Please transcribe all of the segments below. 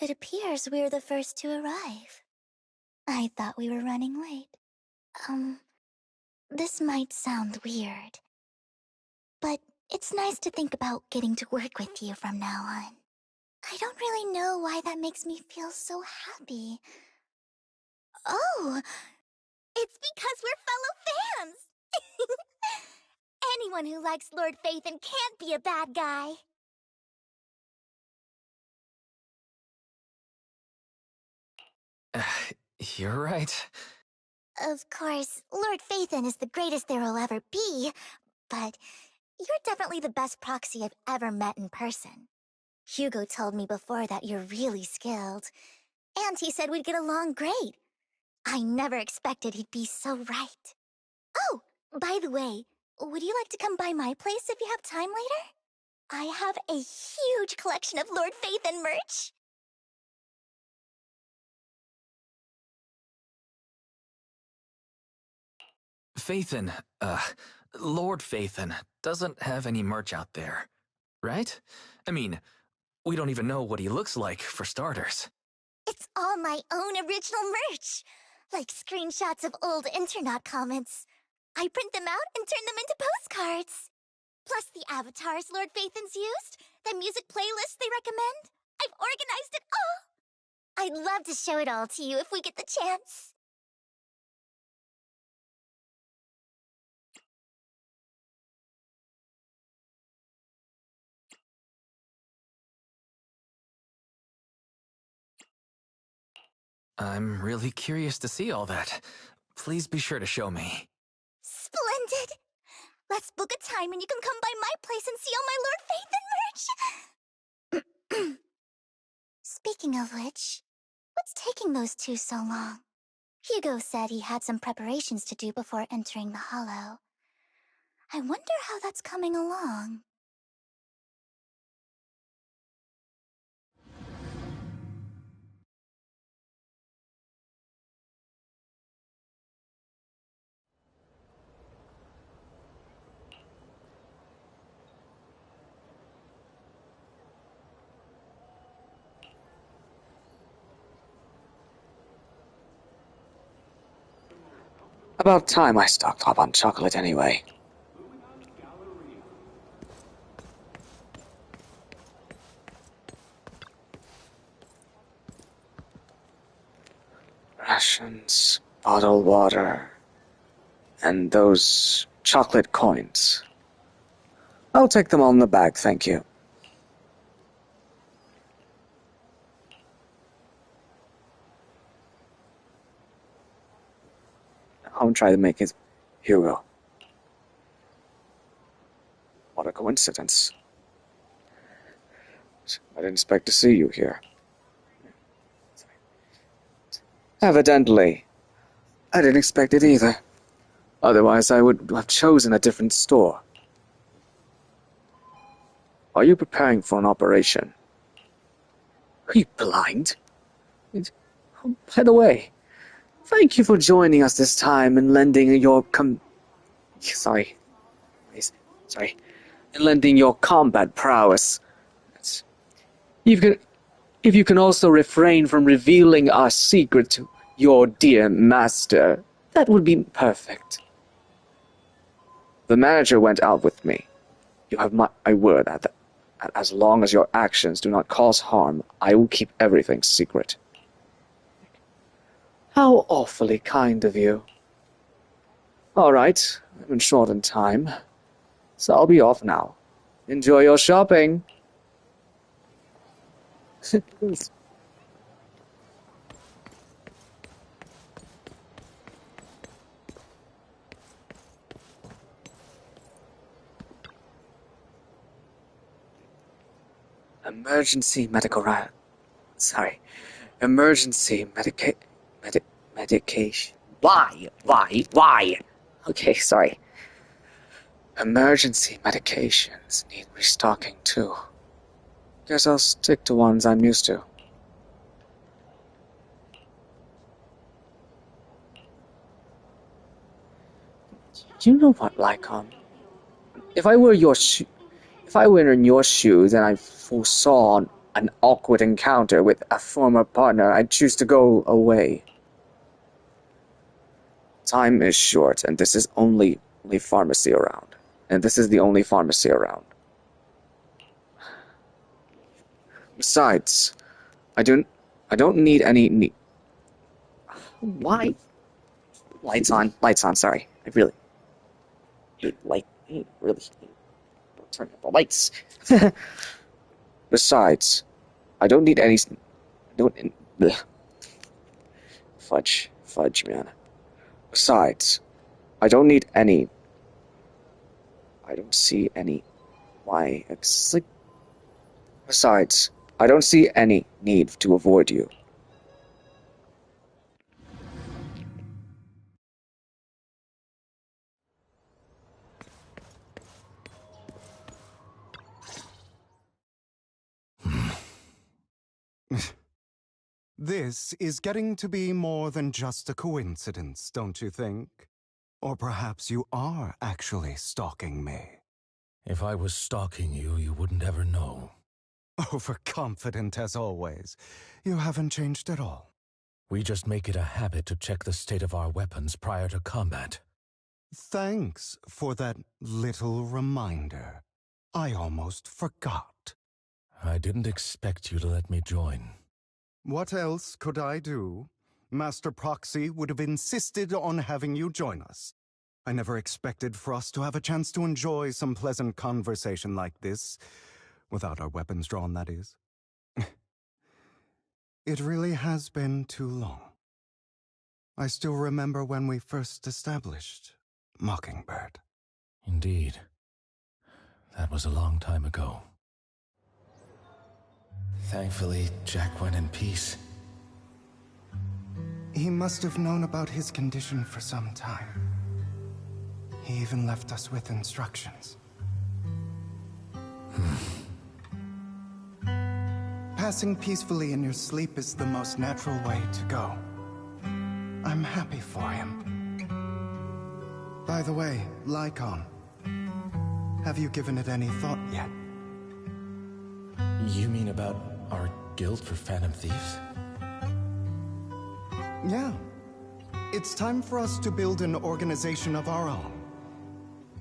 It appears we're the first to arrive. I thought we were running late. This might sound weird, but it's nice to think about getting to work with you from now on. I don't really know why that makes me feel so happy. Oh, it's because we're fellow fans! Anyone who likes Lord Phaethon can't be a bad guy. You're right. Of course, Lord Phaethon is the greatest there will ever be, but you're definitely the best proxy I've ever met in person. Hugo told me before that you're really skilled, and he said we'd get along great. I never expected he'd be so right. Oh, by the way, would you like to come by my place if you have time later? I have a huge collection of Lord Phaethon merch. Phaethon, Lord Phaethon doesn't have any merch out there, right? I mean, we don't even know what he looks like, for starters. It's all my own original merch, like screenshots of old Internet comments. I print them out and turn them into postcards. Plus the avatars Lord Phaethon's used, the music playlists they recommend. I've organized it all. I'd love to show it all to you if we get the chance. I'm really curious to see all that. Please be sure to show me. Splendid! Let's book a time and you can come by my place and see all my Lord Phaethon merch! Speaking of which, what's taking those two so long? Hugo said he had some preparations to do before entering the Hollow. I wonder how that's coming along. About time I stocked up on chocolate anyway. Rations, bottled water, and those chocolate coins. I'll take them all in the bag, thank you. I'll try to make it Hugo. What a coincidence. I didn't expect to see you here. Evidently. I didn't expect it either. Otherwise, I would have chosen a different store. Are you preparing for an operation? Are you blind? Oh, by the way, thank you for joining us this time and lending your and lending your combat prowess. If you can also refrain from revealing our secret to your dear master, that would be perfect. The manager went out with me. You have my word that as long as your actions do not cause harm, I will keep everything secret. How awfully kind of you. All right, I've been short on time, so I'll be off now. Enjoy your shopping. Emergency medication. Why? Okay, sorry. Emergency medications need restocking too. Guess I'll stick to ones I'm used to. You know what, Lycom? If I were in your shoes and I foresaw an awkward encounter with a former partner, I choose to go away. Time is short, and this is only pharmacy around. And this is the only pharmacy around. Besides, I don't need any Why? Lights on, sorry. I really turn up the lights. Besides, I don't need any, bleh. Fudge, man. Besides, I don't need any, I don't see any, why, it's like, besides, I don't see any need to avoid you. This is getting to be more than just a coincidence, don't you think? Or perhaps you are actually stalking me. If I was stalking you, you wouldn't ever know. Overconfident as always. You haven't changed at all. We just make it a habit to check the state of our weapons prior to combat. Thanks for that little reminder. I almost forgot. I didn't expect you to let me join. What else could I do? Master Proxy would have insisted on having you join us. I never expected for us to have a chance to enjoy some pleasant conversation like this, without our weapons drawn, that is. It really has been too long. I still remember when we first established Mockingbird. Indeed. That was a long time ago. Thankfully, Jack went in peace. He must have known about his condition for some time. He even left us with instructions. Passing peacefully in your sleep is the most natural way to go. I'm happy for him. By the way, Lycon, have you given it any thought yet? You mean about our guild for Phantom Thieves? Yeah. It's time for us to build an organization of our own.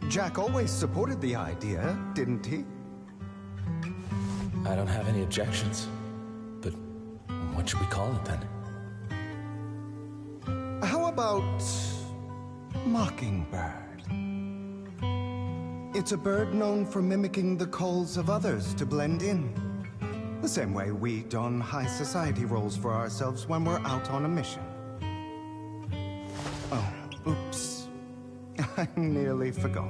Jack always supported the idea, didn't he? I don't have any objections. But what should we call it then? How about Mockingbird? It's a bird known for mimicking the calls of others to blend in. The same way we don high society roles for ourselves when we're out on a mission. Oh, oops. I nearly forgot.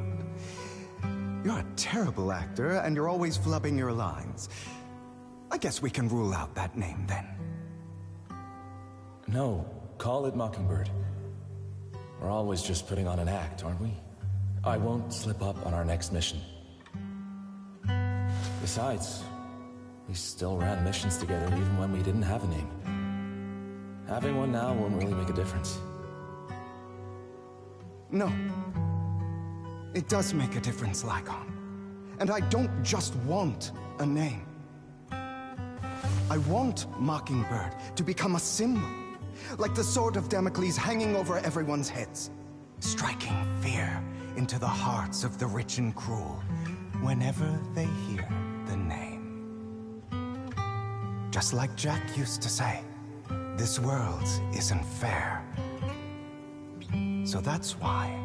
You're a terrible actor, and you're always flubbing your lines. I guess we can rule out that name, then. No, call it Mockingbird. We're always just putting on an act, aren't we? I won't slip up on our next mission. Besides, we still ran missions together even when we didn't have a name. Having one now won't really make a difference. No. It does make a difference, Lycon. And I don't just want a name. I want Mockingbird to become a symbol, like the sword of Damocles hanging over everyone's heads, striking fear into the hearts of the rich and cruel whenever they hear the name. Just like Jack used to say, this world isn't fair. So that's why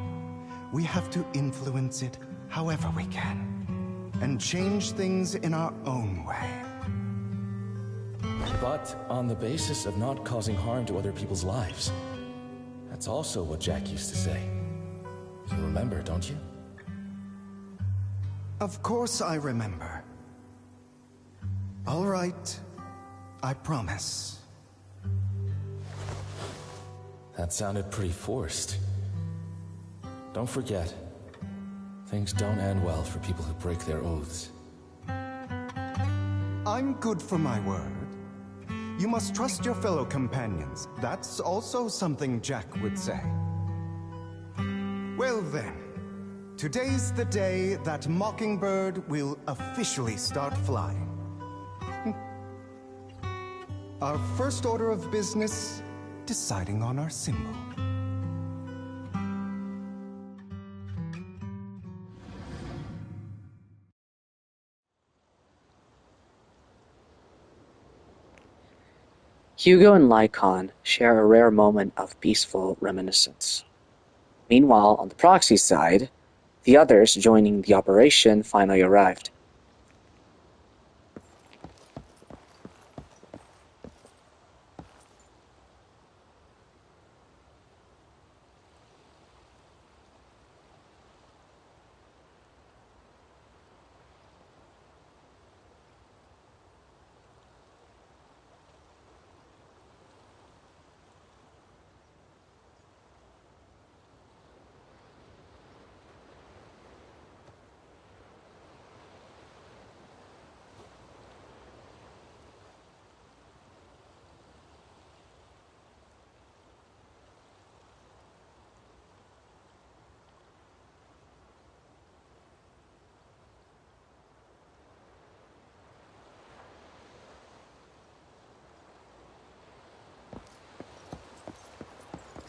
we have to influence it however we can, and change things in our own way. But on the basis of not causing harm to other people's lives. That's also what Jack used to say. You remember, don't you? Of course I remember. All right, I promise. That sounded pretty forced. Don't forget, things don't end well for people who break their oaths. I'm good for my word. You must trust your fellow companions. That's also something Jack would say. Well then, today's the day that Mockingbird will officially start flying. Our first order of business, deciding on our symbol. Hugo and Lycon share a rare moment of peaceful reminiscence. Meanwhile, on the proxy side, the others joining the operation finally arrived.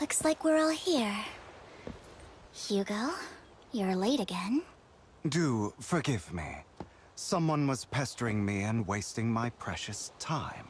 Looks like we're all here. Hugo, you're late again. Do forgive me. Someone was pestering me and wasting my precious time.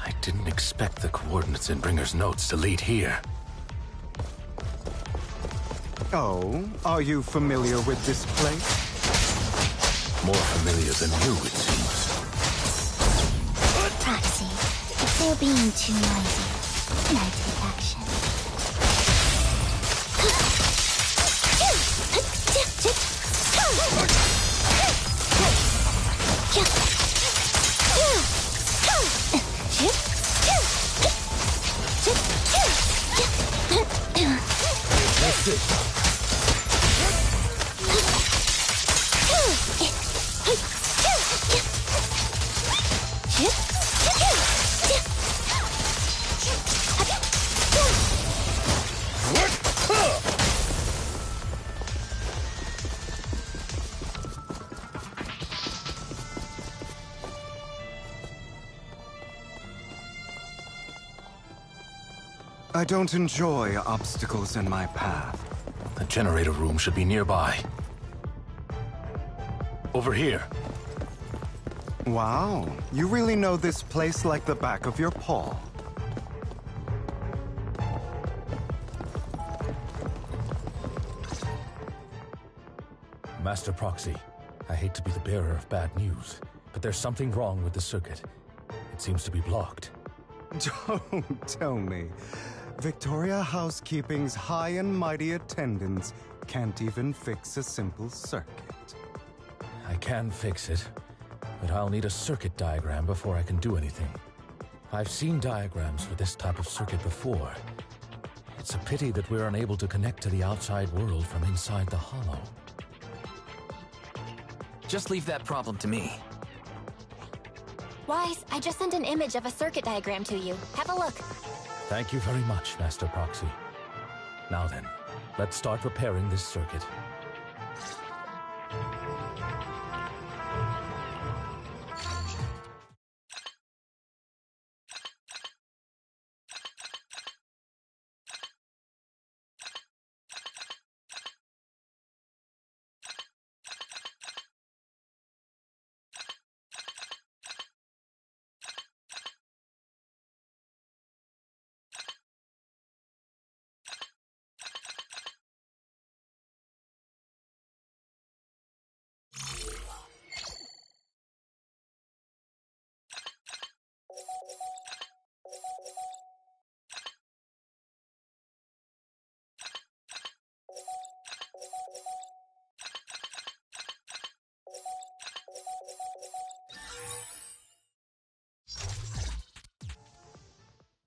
I didn't expect the coordinates in Bringer's notes to lead here. Oh, are you familiar with this place? More familiar than you, it seems. Proxy, if they're being too noisy, can I take action? That's it. I don't enjoy obstacles in my path. The generator room should be nearby. Over here. Wow, you really know this place like the back of your paw. Master Proxy, I hate to be the bearer of bad news, but there's something wrong with the circuit. It seems to be blocked. Don't tell me. Victoria Housekeeping's high and mighty attendants can't even fix a simple circuit. I can fix it, but I'll need a circuit diagram before I can do anything. I've seen diagrams for this type of circuit before. It's a pity that we're unable to connect to the outside world from inside the hollow. Just leave that problem to me. Wise, I just sent an image of a circuit diagram to you. Have a look. Thank you very much, Master Proxy. Now then, let's start repairing this circuit.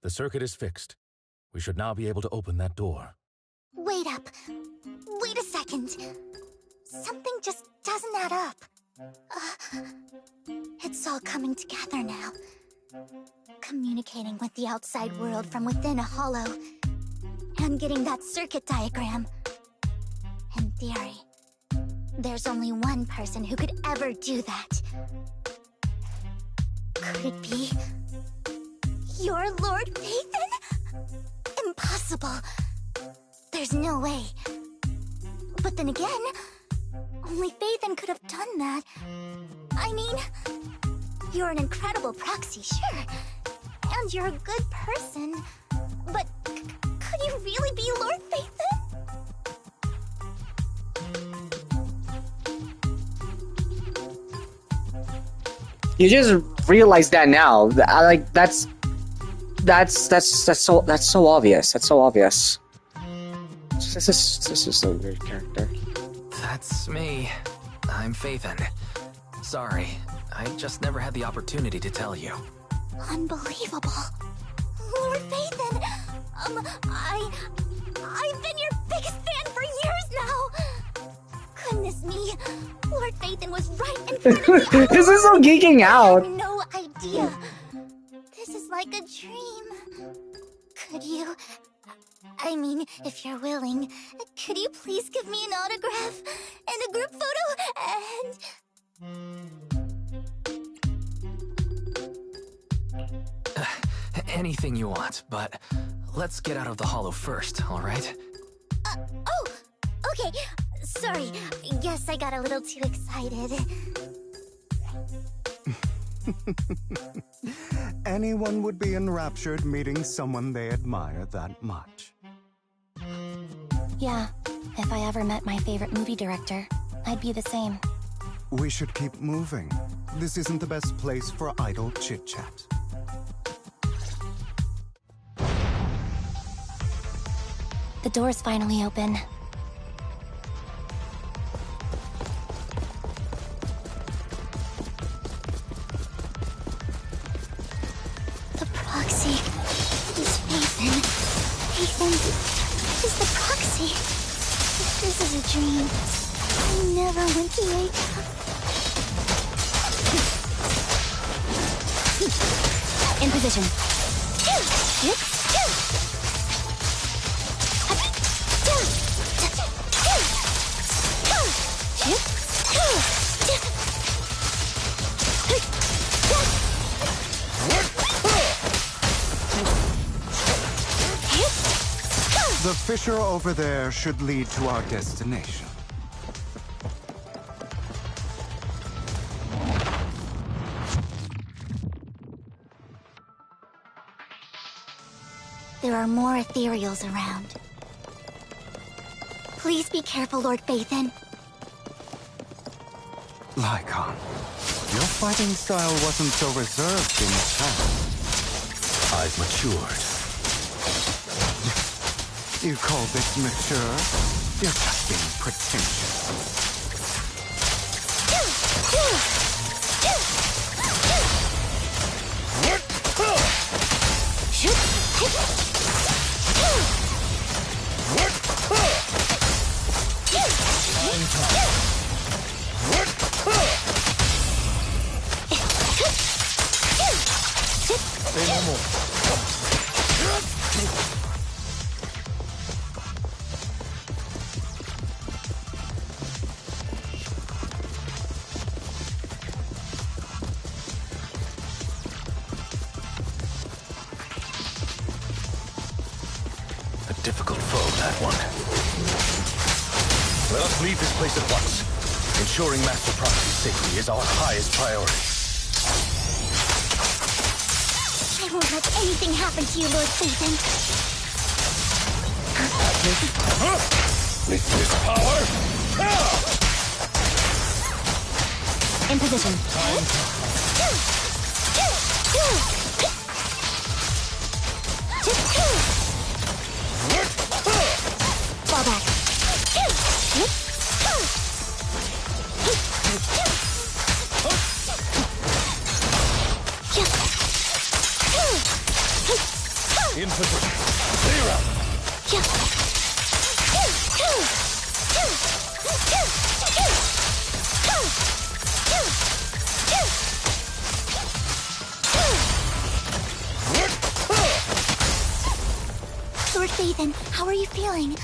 The circuit is fixed. We should now be able to open that door. Wait up. Wait a second. Something just doesn't add up. It's all coming together now. Communicating with the outside world from within a hollow. And getting that circuit diagram. In theory, there's only one person who could ever do that. Could it be your Lord Phaethon? Impossible. There's no way. But then again, only Phaethon could have done that. I mean, you're an incredible proxy, sure. And you're a good person. But could you really be Lord Phaethon? You just realize that now. That's so obvious. That's so obvious. This is a weird character. That's me. I'm Phaethon. Sorry, I just never had the opportunity to tell you. Unbelievable. Lord Phaethon! I've been your biggest fan for years now! Goodness me, Lord Phaethon was right in front of me. This is so geeking out. I had no idea. This is like a dream. Could you... I mean, if you're willing, could you please give me an autograph and a group photo and... Anything you want, but let's get out of the hollow first, alright? Oh! Okay, sorry. Guess I got a little too excited. Anyone would be enraptured meeting someone they admire that much. Yeah, if I ever met my favorite movie director, I'd be the same. We should keep moving. This isn't the best place for idle chit-chat. The door's finally open. The proxy is Phaethon. Phaethon is the proxy. This is a dream. I never went to wake up. In position. The fissure over there should lead to our destination. There are more ethereals around. Please be careful, Lord Phaethon. Lycon, your fighting style wasn't so reserved in the past. I've matured. You call this mature? You're just being pretentious. A difficult foe, that one. Let us leave this place at once. Ensuring Master Proxy's safety is our highest priority. I won't let anything happen to you, Lord Phaethon. With this power! In position. Fall back. In position. Zero! Lord Phaethon, how are you feeling?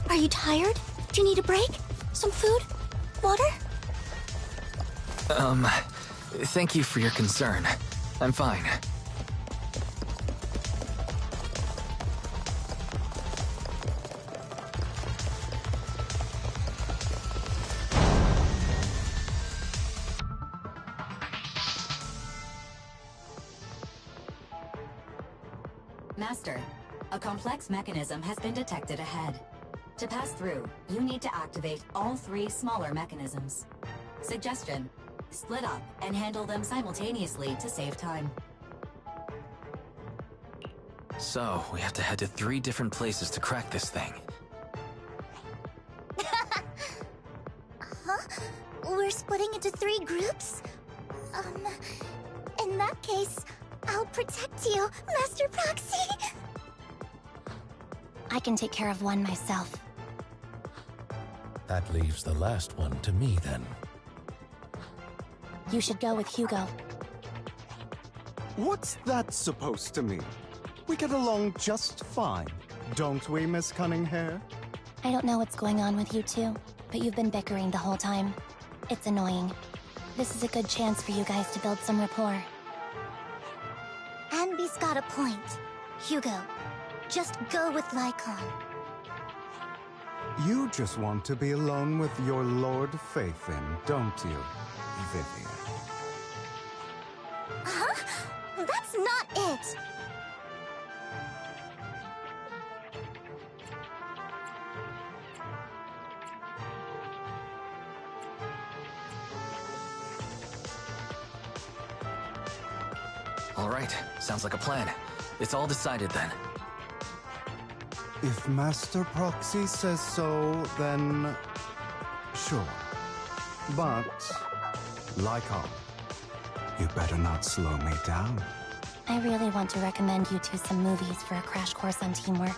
Are you tired? Do you need a break? Some food? Water? Thank you for your concern. I'm fine. Master, a complex mechanism has been detected ahead. To pass through, you need to activate all 3 smaller mechanisms. Suggestion: split up and handle them simultaneously to save time. So, we have to head to 3 different places to crack this thing. Huh? We're splitting into 3 groups? In that case, I'll protect you, Master Proxy! I can take care of one myself. That leaves the last one to me, then. You should go with Hugo. What's that supposed to mean? We get along just fine, don't we, Miss Cunninghair? I don't know what's going on with you two, but you've been bickering the whole time. It's annoying. This is a good chance for you guys to build some rapport. Anby's got a point. Hugo, just go with Lycon. You just want to be alone with your Lord Phaethon, don't you, Vivian? Huh? That's not it! All right, sounds like a plan. It's all decided then. If Master Proxy says so, then sure. But, Lycon, you better not slow me down. I really want to recommend you two some movies for a crash course on teamwork.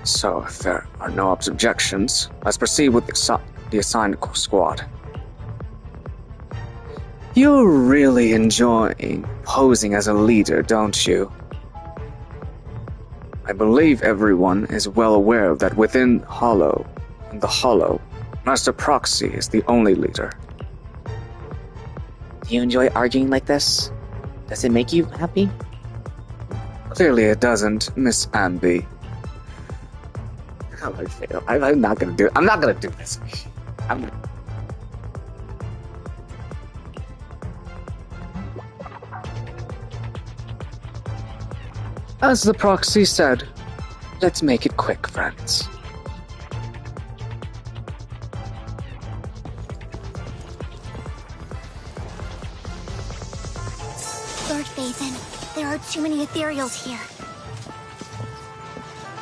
So, if there are no objections, let's proceed with the assigned squad. You're really enjoying posing as a leader, don't you? I believe everyone is well aware that within the Hollow, Master Proxy is the only leader. Do you enjoy arguing like this? Does it make you happy? Clearly it doesn't, Miss Anby. Oh, I fail. I'm not gonna do it. I'm not gonna do this. As the proxy said, let's make it quick, friends. Lord Phaethon, there are too many ethereals here.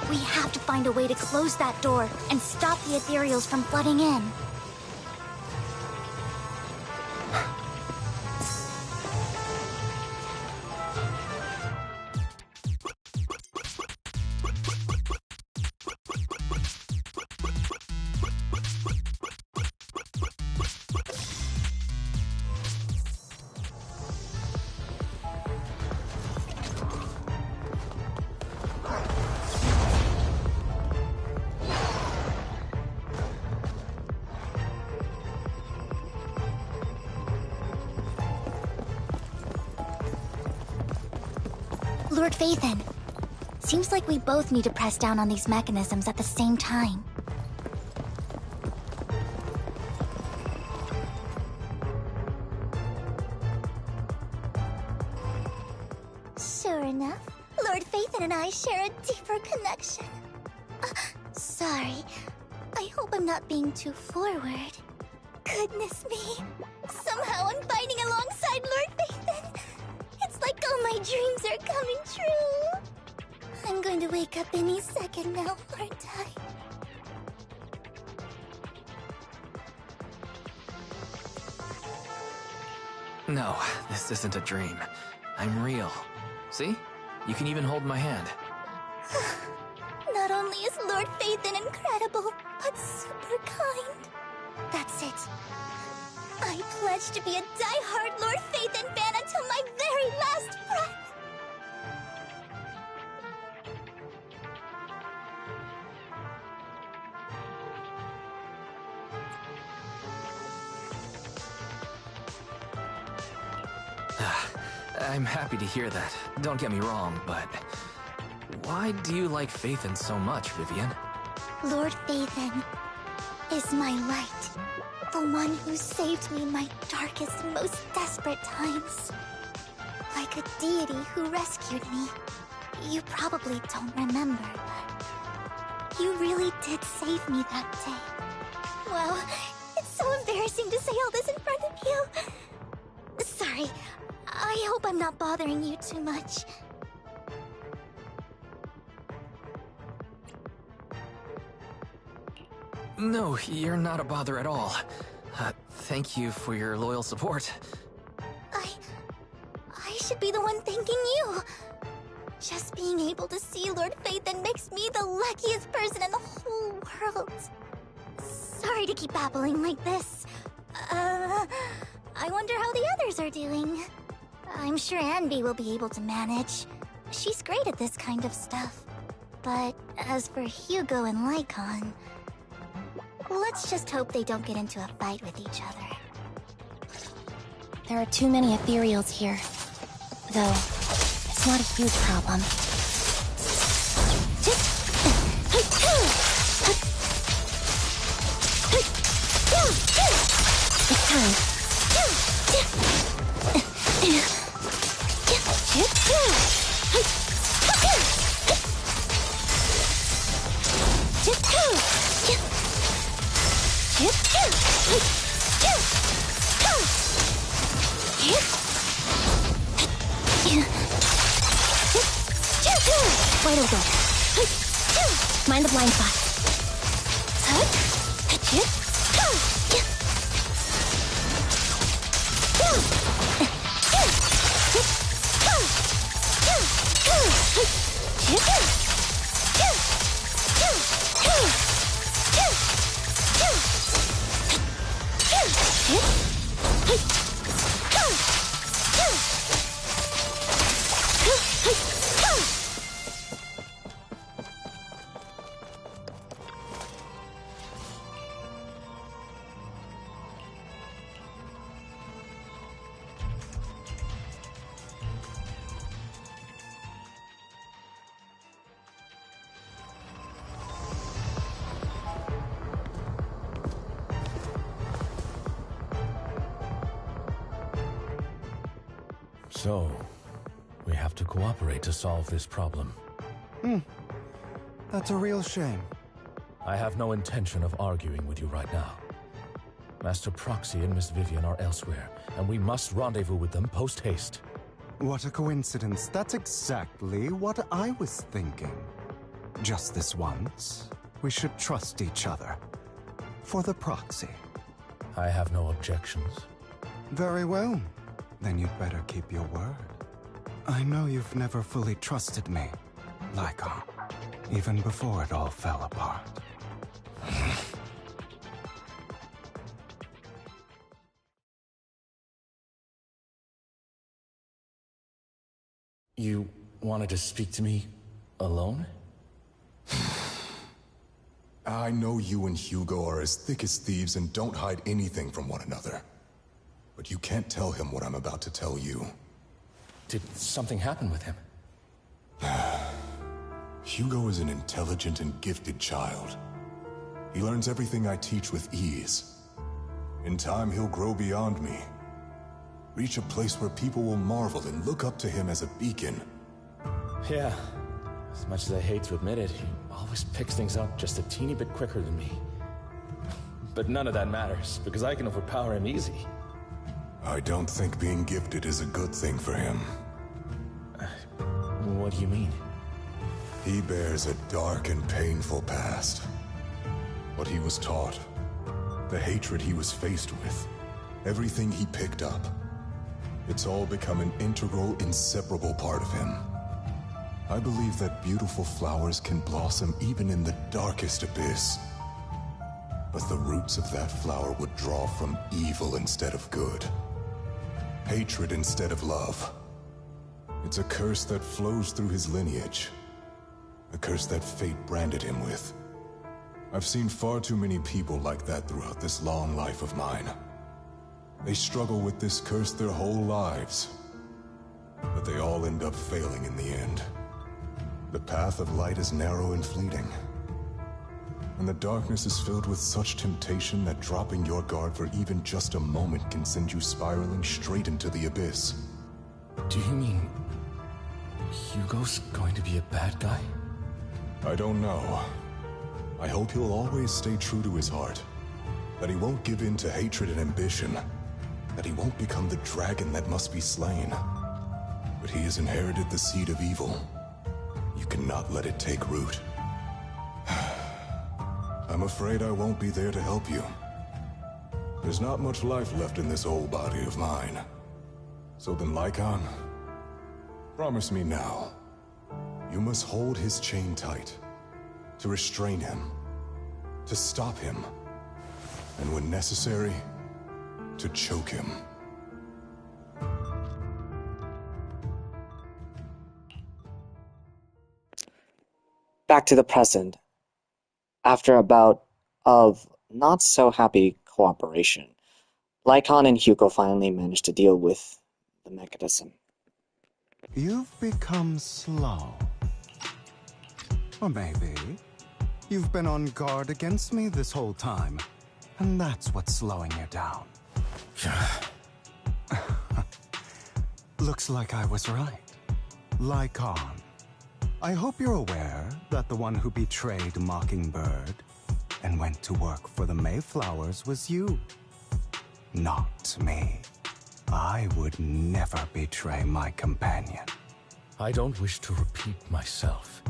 We have to find a way to close that door and stop the ethereals from flooding in. Lord Phaethon, seems like we both need to press down on these mechanisms at the same time. Sure enough, Lord Phaethon and I share a deeper connection. Sorry, I hope I'm not being too forward. Goodness me, somehow I'm fighting alongside Lord Phaethon. It's like all my dreams are coming true. I'm going to wake up any second now, aren't I? No, this isn't a dream. I'm real. See? You can even hold my hand. Not only is Lord Phaethon incredible, but super kind. That's it. I pledge to be a die-hard Lord Phaethon fan until my very last breath. I'm happy to hear that. Don't get me wrong, but... why do you like Phaethon so much, Vivian? Lord Phaethon is my light. The one who saved me in my darkest, most desperate times. Like a deity who rescued me. You probably don't remember, but you really did save me that day. Wow, it's so embarrassing to say all this in front of you. Sorry, I hope I'm not bothering you too much. No, you're not a bother at all. Thank you for your loyal support. I should be the one thanking you. Just being able to see Lord Phaethon makes me the luckiest person in the whole world. Sorry to keep babbling like this. I wonder how the others are doing. I'm sure Anby will be able to manage. She's great at this kind of stuff. But as for Hugo and Lycon, let's just hope they don't get into a fight with each other. There are too many ethereals here. Though, it's not a huge problem. It's time. Wide open. Mind the blind spot. So, we have to cooperate to solve this problem. That's a real shame. I have no intention of arguing with you right now. Master Proxy and Miss Vivian are elsewhere, and we must rendezvous with them post-haste. What a coincidence. That's exactly what I was thinking. Just this once, we should trust each other. For the proxy. I have no objections. Very well. Then you'd better keep your word. I know you've never fully trusted me, Lycon, even before it all fell apart. You wanted to speak to me alone? I know you and Hugo are as thick as thieves and don't hide anything from one another. But you can't tell him what I'm about to tell you. Did something happen with him? Hugo is an intelligent and gifted child. He learns everything I teach with ease. In time, he'll grow beyond me. Reach a place where people will marvel and look up to him as a beacon. Yeah. As much as I hate to admit it, he always picks things up just a teeny bit quicker than me. But none of that matters, because I can overpower him easy. I don't think being gifted is a good thing for him. What do you mean? He bears a dark and painful past. What he was taught, the hatred he was faced with, everything he picked up. It's all become an integral, inseparable part of him. I believe that beautiful flowers can blossom even in the darkest abyss. But the roots of that flower would draw from evil instead of good. Hatred instead of love. It's a curse that flows through his lineage. A curse that fate branded him with. I've seen far too many people like that throughout this long life of mine. They struggle with this curse their whole lives. But they all end up failing in the end. The path of light is narrow and fleeting. And the darkness is filled with such temptation that dropping your guard for even just a moment can send you spiraling straight into the abyss. Do you mean Hugo's going to be a bad guy? I don't know. I hope he'll always stay true to his heart. That he won't give in to hatred and ambition. That he won't become the dragon that must be slain. But he has inherited the seed of evil. You cannot let it take root. I'm afraid I won't be there to help you. There's not much life left in this old body of mine. So then, Lycon, promise me now. You must hold his chain tight. To restrain him. To stop him. And when necessary, to choke him. Back to the present. After a bout of not so happy cooperation, Lycon and Hugo finally managed to deal with the mechanism. You've become slow. Or maybe you've been on guard against me this whole time, and that's what's slowing you down. Looks like I was right. Lycon. I hope you're aware that the one who betrayed Mockingbird and went to work for the Mayflowers was you. Not me. I would never betray my companion. I don't wish to repeat myself,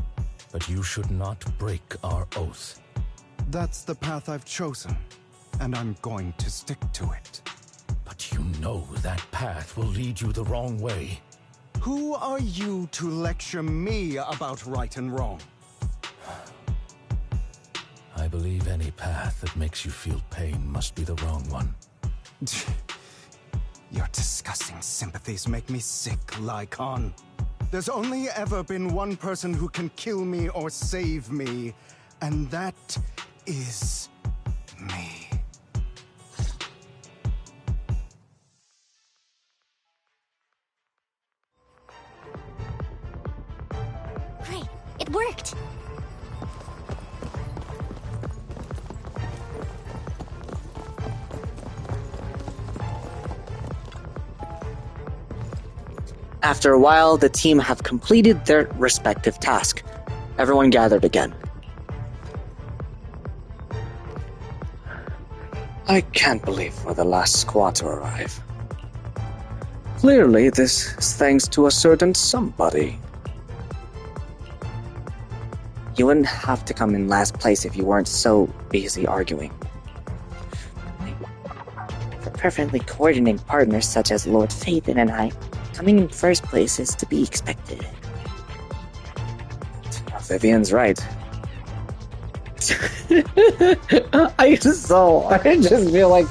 but you should not break our oath. That's the path I've chosen, and I'm going to stick to it. But you know that path will lead you the wrong way. Who are you to lecture me about right and wrong? I believe any path that makes you feel pain must be the wrong one. Your disgusting sympathies make me sick, Lycon. There's only ever been one person who can kill me or save me, and that is me. Great, it worked! After a while, the team have completed their respective task. Everyone gathered again. I can't believe we're the last squad to arrive. Clearly, this is thanks to a certain somebody. You wouldn't have to come in last place if you weren't so busy arguing. For perfectly coordinating partners such as Lord Phaethon and I, coming in first place is to be expected. Vivian's right. I just feel like,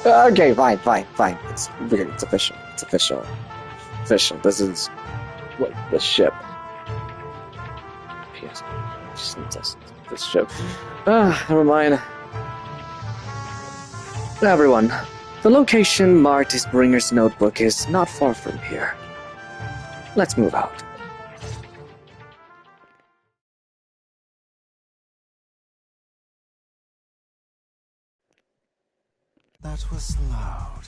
okay, fine. It's weird. It's official. Official. This is what the ship. Yes, just need this ship. Never mind. Everyone, the location marked as Bringer's notebook is not far from here. Let's move out. That was loud.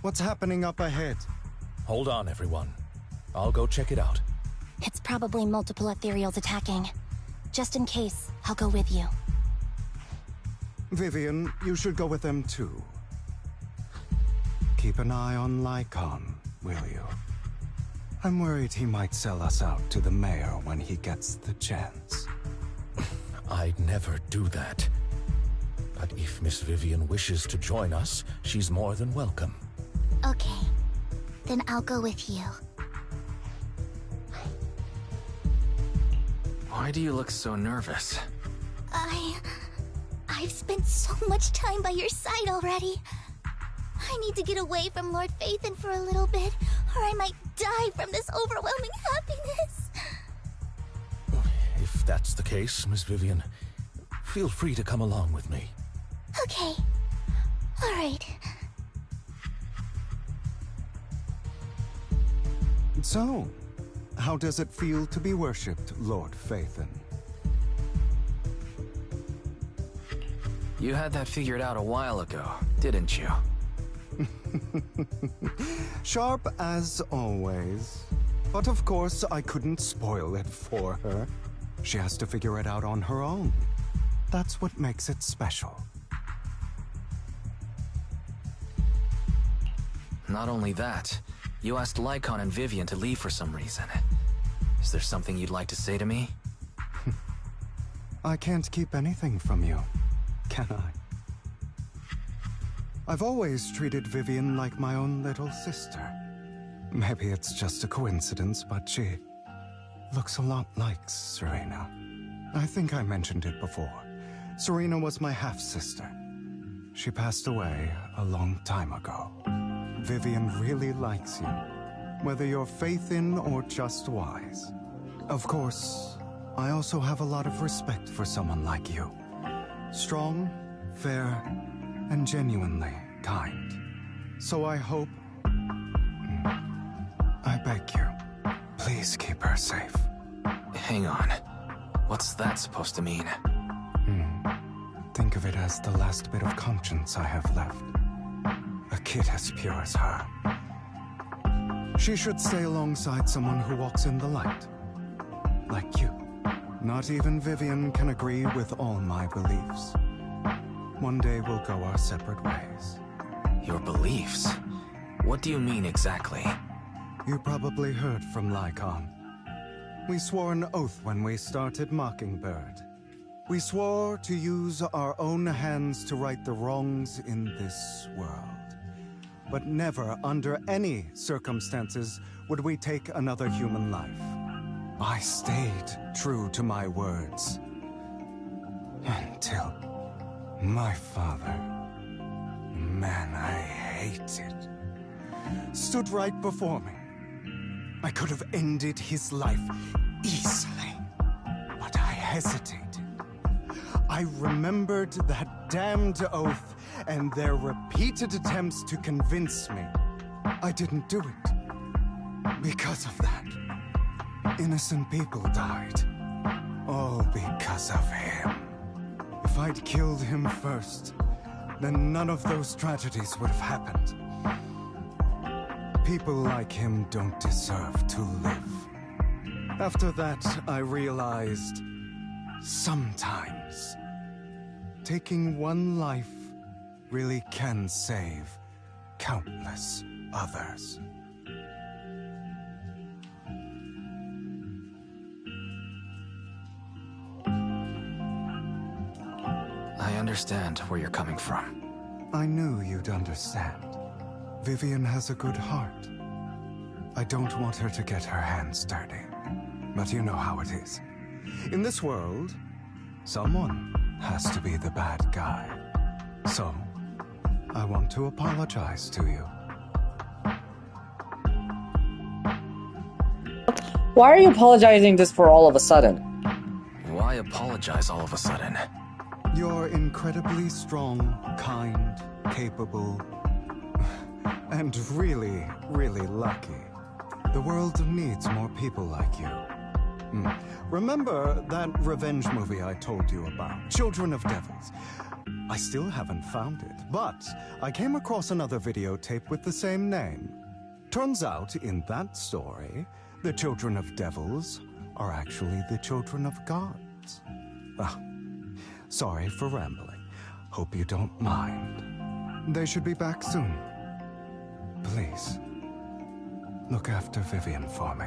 What's happening up ahead? Hold on, everyone. I'll go check it out. It's probably multiple ethereals attacking. Just in case, I'll go with you. Vivian, you should go with them too. Keep an eye on Lycon, will you? I'm worried he might sell us out to the mayor when he gets the chance. I'd never do that. But if Miss Vivian wishes to join us, she's more than welcome. Okay. Then I'll go with you. Why do you look so nervous? I've spent so much time by your side already. I need to get away from Lord Phaethon for a little bit, or I might die from this overwhelming happiness. If that's the case, Miss Vivian, feel free to come along with me. Okay. Alright. So, how does it feel to be worshipped, Lord Phaethon? You had that figured out a while ago, didn't you? Sharp as always. But of course, I couldn't spoil it for her. She has to figure it out on her own. That's what makes it special. Not only that, you asked Lycon and Vivian to leave for some reason. Is there something you'd like to say to me? I can't keep anything from you, can I? I've always treated Vivian like my own little sister. Maybe it's just a coincidence, but she looks a lot like Serena. I think I mentioned it before. Serena was my half-sister. She passed away a long time ago. Vivian really likes you, whether you're Phaethon or just wise. Of course, I also have a lot of respect for someone like you. Strong, fair, and genuinely kind. So I hope... I beg you, please keep her safe. Hang on. What's that supposed to mean? Think of it as the last bit of conscience I have left. A kid as pure as her. She should stay alongside someone who walks in the light. Like you. Not even Vivian can agree with all my beliefs. One day we'll go our separate ways. Your beliefs? What do you mean exactly? You probably heard from Lycon. We swore an oath when we started Mockingbird. We swore to use our own hands to right the wrongs in this world. But never, under any circumstances, would we take another human life. I stayed true to my words. Until my father, man I hated, stood right before me. I could have ended his life easily, but I hesitated. I remembered that damned oath and their repeated attempts to convince me. I didn't do it. Because of that, innocent people died. All because of him. If I'd killed him first, then none of those tragedies would have happened. People like him don't deserve to live. After that, I realized, sometimes, taking one life really can save countless others. I understand where you're coming from. I knew you'd understand. Vivian has a good heart. I don't want her to get her hands dirty. But you know how it is. In this world, someone has to be the bad guy. So, I want to apologize to you. Why are you apologizing just for all of a sudden? Why apologize all of a sudden? You're incredibly strong, kind, capable, and really, really lucky. The world needs more people like you. Remember that revenge movie I told you about, Children of Devils? I still haven't found it, but I came across another videotape with the same name. Turns out, in that story, the Children of Devils are actually the children of gods. Ah, sorry for rambling. Hope you don't mind. They should be back soon. Please, look after Vivian for me.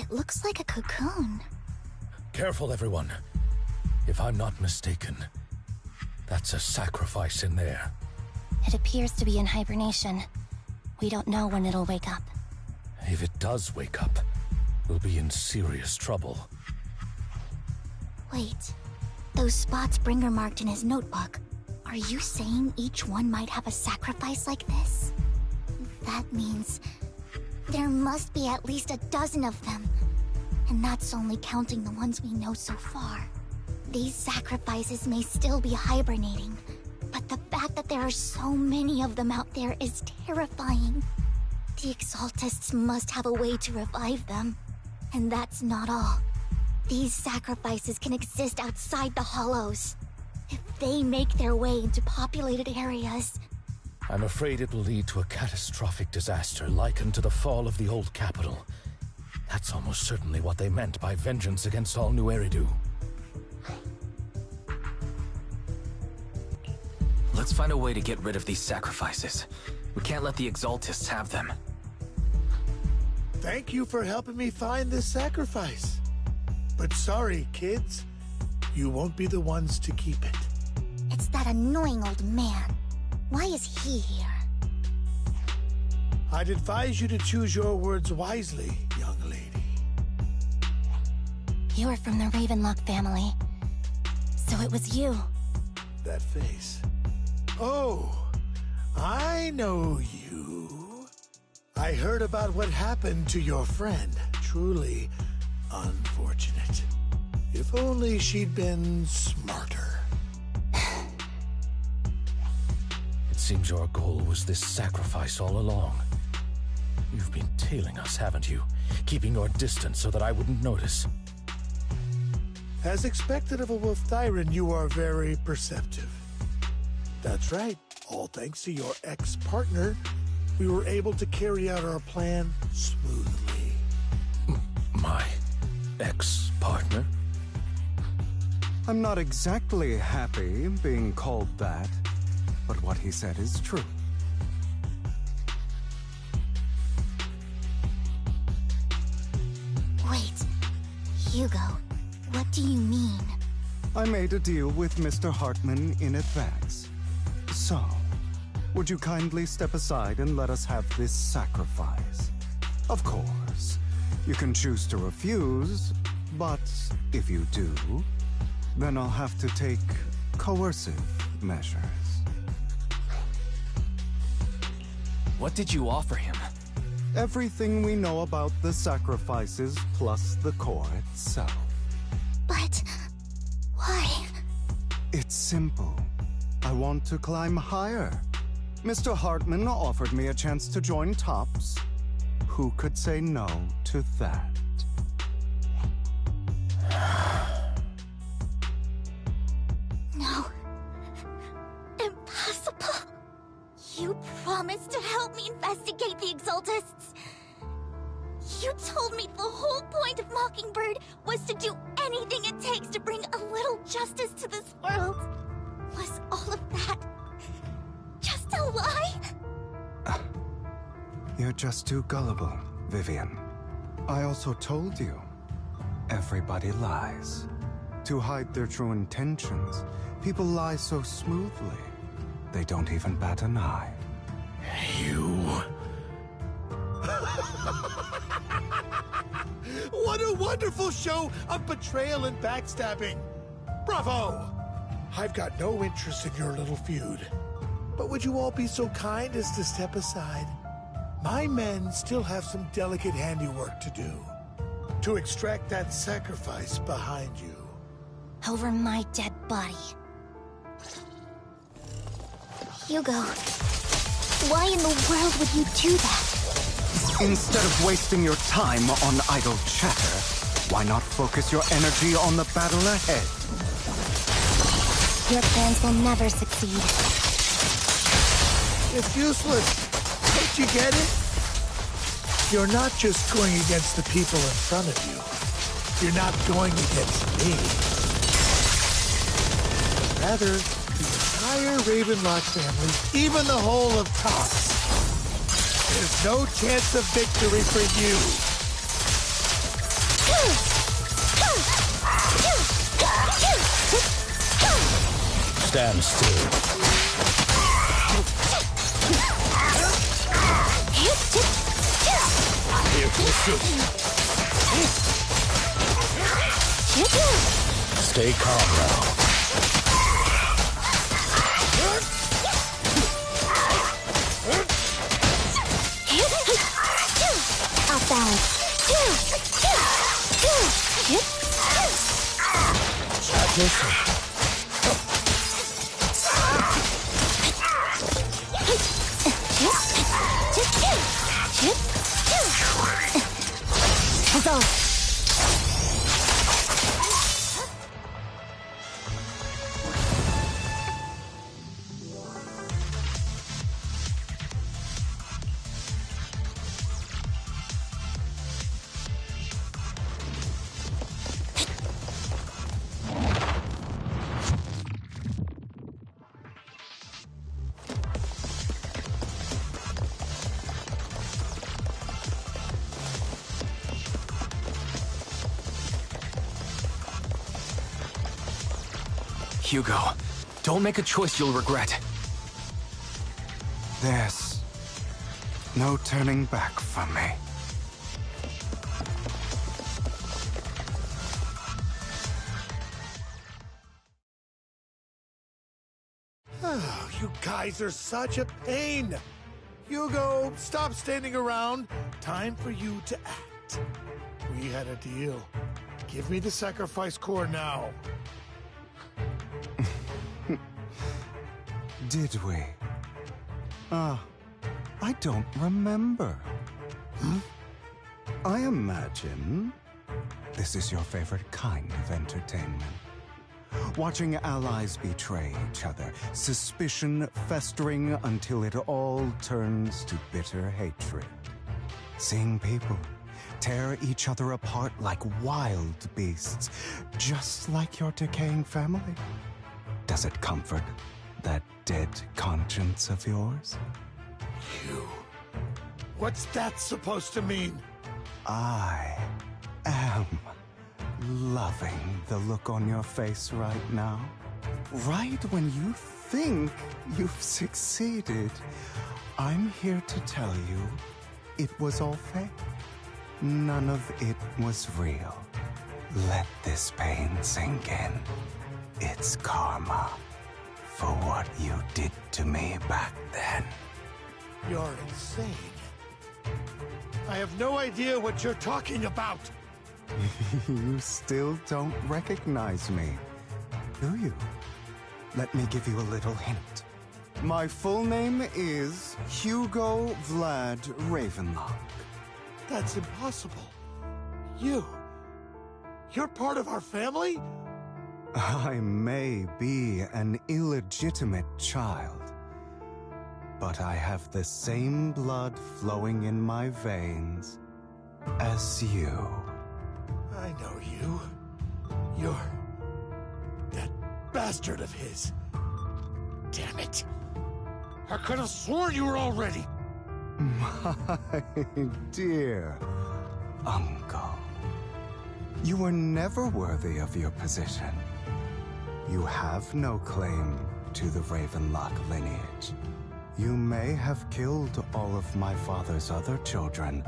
It looks like a cocoon. Careful, everyone. If I'm not mistaken, that's a sacrifice in there. It appears to be in hibernation. We don't know when it'll wake up. If it does wake up, we'll be in serious trouble. Wait, those spots Bringer marked in his notebook. Are you saying each one might have a sacrifice like this? That means there must be at least a dozen of them. And that's only counting the ones we know so far. These sacrifices may still be hibernating, but the fact that there are so many of them out there is terrifying. The Exaltists must have a way to revive them. And that's not all. These sacrifices can exist outside the Hollows. If they make their way into populated areas... I'm afraid it will lead to a catastrophic disaster likened to the fall of the old capital. That's almost certainly what they meant by vengeance against all New Eridu. Let's find a way to get rid of these sacrifices. We can't let the Exaltists have them. Thank you for helping me find this sacrifice. But sorry, kids. You won't be the ones to keep it. It's that annoying old man. Why is he here? I'd advise you to choose your words wisely, young lady. You're from the Ravenlock family. So it was you. That face. Oh, I know you. I heard about what happened to your friend. Truly unfortunate. If only she'd been smarter. It seems your goal was this sacrifice all along. You've been tailing us, haven't you? Keeping your distance so that I wouldn't notice. As expected of a Wolf Thyran, you are very perceptive. That's right. All thanks to your ex-partner, we were able to carry out our plan smoothly. My ex-partner? I'm not exactly happy being called that, but what he said is true. Wait, Hugo, what do you mean? I made a deal with Mr. Hartman in advance. So, would you kindly step aside and let us have this sacrifice? Of course, you can choose to refuse, but if you do, then I'll have to take coercive measures. What did you offer him? Everything we know about the sacrifices plus the core itself. But... why? It's simple. I want to climb higher. Mr. Hartman offered me a chance to join Tops. Who could say no to that? No. Impossible. You promised to help me investigate the Exaltists. You told me the whole point of Mockingbird was to do anything it takes to bring a little justice to this world. Was all of that just a lie? You're just too gullible, Vivian. I also told you, everybody lies. To hide their true intentions, people lie so smoothly, they don't even bat an eye. You... What a wonderful show of betrayal and backstabbing! Bravo! I've got no interest in your little feud. But would you all be so kind as to step aside? My men still have some delicate handiwork to do. To extract that sacrifice behind you. Over my dead body. Hugo, why in the world would you do that? Instead of wasting your time on idle chatter, why not focus your energy on the battle ahead? Your plans will never succeed. It's useless. Don't you get it? You're not just going against the people in front of you. You're not going against me. Rather, the entire Ravenlock family, even the whole of Tops. There's no chance of victory for you. Stand still. Here for shooting. Stay calm now. Off balance. Listen. Hugo, don't make a choice you'll regret. There's no turning back for me. Oh, you guys are such a pain. Hugo, stop standing around. Time for you to act. We had a deal. Give me the sacrifice core now. Did we? I don't remember. I imagine this is your favorite kind of entertainment. Watching allies betray each other, suspicion festering until it all turns to bitter hatred. Seeing people tear each other apart like wild beasts, just like your decaying family. Does it comfort that dead conscience of yours? You. What's that supposed to mean? I am loving the look on your face right now. Right when you think you've succeeded, I'm here to tell you it was all fake. None of it was real. Let this pain sink in. It's karma for what you did to me back then. You're insane. I have no idea what you're talking about. You still don't recognize me, do you? Let me give you a little hint. My full name is Hugo Vlad Ravenlock. That's impossible. You're part of our family? I may be an illegitimate child, but I have the same blood flowing in my veins as you. I know you. You're that bastard of his. Damn it. I could have sworn you were already. My dear uncle, you were never worthy of your position. You have no claim to the Ravenlock lineage. You may have killed all of my father's other children,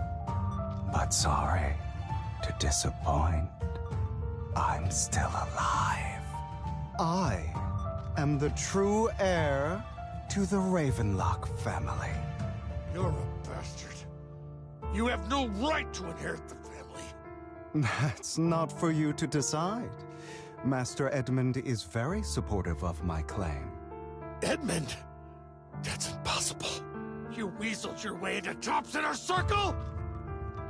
but sorry to disappoint, I'm still alive. I am the true heir to the Ravenlock family. You're a bastard. You have no right to inherit the family. That's not for you to decide. Master Edmund is very supportive of my claim. Edmund? That's impossible. You weaseled your way into Top's inner circle?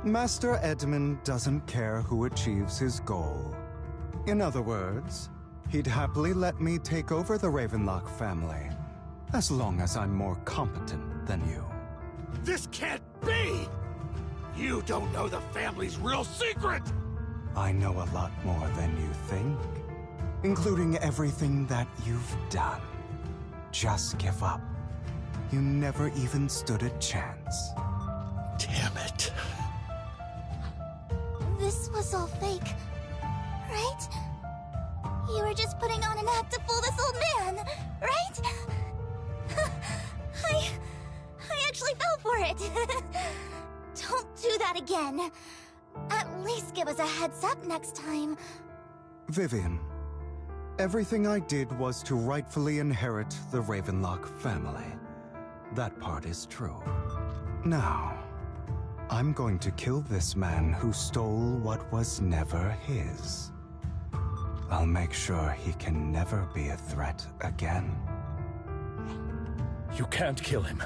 Master Edmund doesn't care who achieves his goal. In other words, he'd happily let me take over the Ravenlock family, as long as I'm more competent than you. This can't be! You don't know the family's real secret! I know a lot more than you think, including everything that you've done. Just give up. You never even stood a chance. Damn it. This was all fake, right? You were just putting on an act to fool this old man, right? I actually fell for it. Don't do that again. At least give us a heads up next time. Vivian, everything I did was to rightfully inherit the Ravenlock family. That part is true. Now, I'm going to kill this man who stole what was never his. I'll make sure he can never be a threat again. You can't kill him.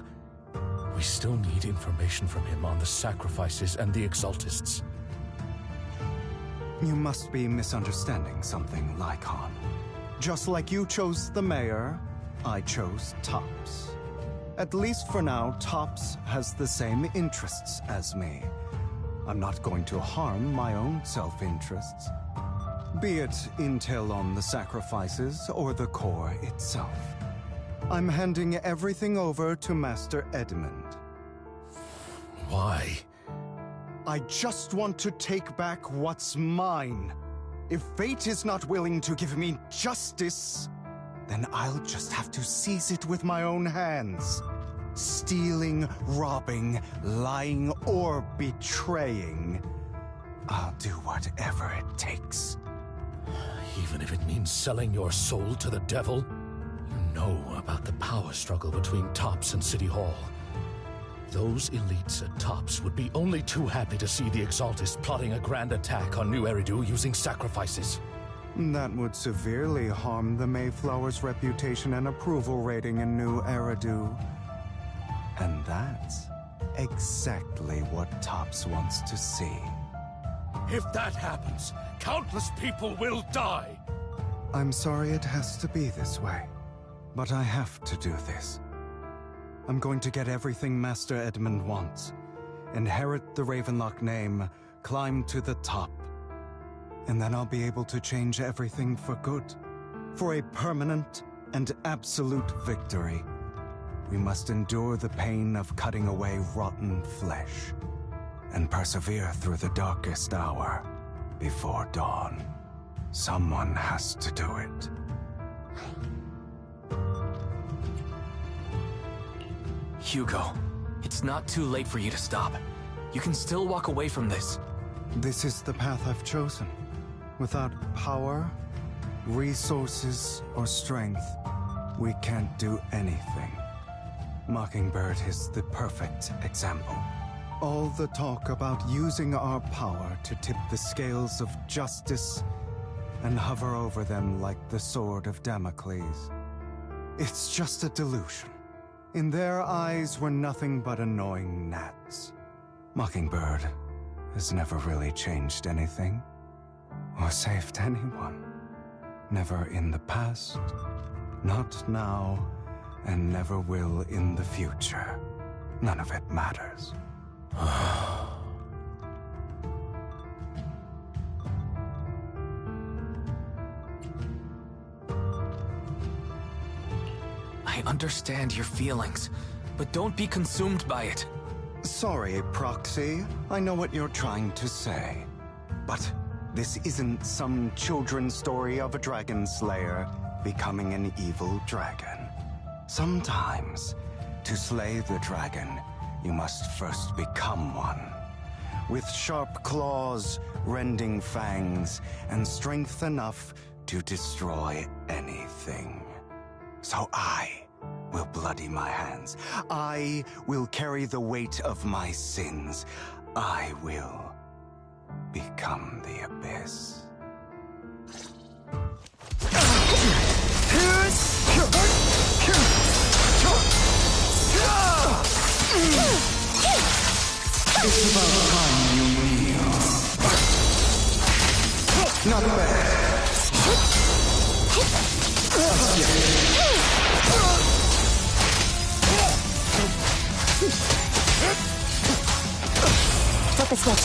We still need information from him on the sacrifices and the Exaltists. You must be misunderstanding something, Lycon. Just like you chose the mayor, I chose Tops. At least for now, Tops has the same interests as me. I'm not going to harm my own self-interests. Be it intel on the sacrifices or the core itself. I'm handing everything over to Master Edmund. Why? I just want to take back what's mine. If fate is not willing to give me justice, then I'll just have to seize it with my own hands. Stealing, robbing, lying, or betraying. I'll do whatever it takes. Even if it means selling your soul to the devil? You know about the power struggle between Tops and City Hall. Those elites at Tops would be only too happy to see the Exaltists plotting a grand attack on New Eridu using sacrifices. That would severely harm the Mayflower's reputation and approval rating in New Eridu. And that's exactly what Tops wants to see. If that happens, countless people will die! I'm sorry it has to be this way, but I have to do this. I'm going to get everything Master Edmund wants. Inherit the Ravenlock name, climb to the top. And then I'll be able to change everything for good. For a permanent and absolute victory. We must endure the pain of cutting away rotten flesh. And persevere through the darkest hour before dawn. Someone has to do it. Hugo, it's not too late for you to stop. You can still walk away from this. This is the path I've chosen. Without power, resources, or strength, we can't do anything. Mockingbird is the perfect example. All the talk about using our power to tip the scales of justice and hover over them like the sword of Damocles. It's just a delusion. In their eyes, we're nothing but annoying gnats. Mockingbird has never really changed anything, or saved anyone. Never in the past, not now, and never will in the future. None of it matters. I understand your feelings, but don't be consumed by it. Sorry, Proxy. I know what you're trying to say. But this isn't some children's story of a dragon slayer becoming an evil dragon. Sometimes, to slay the dragon, you must first become one. With sharp claws, rending fangs, and strength enough to destroy anything. So I will bloody my hands. I will carry the weight of my sins. I will become the abyss. It's about time you kneel. Not bad. Flip the switch.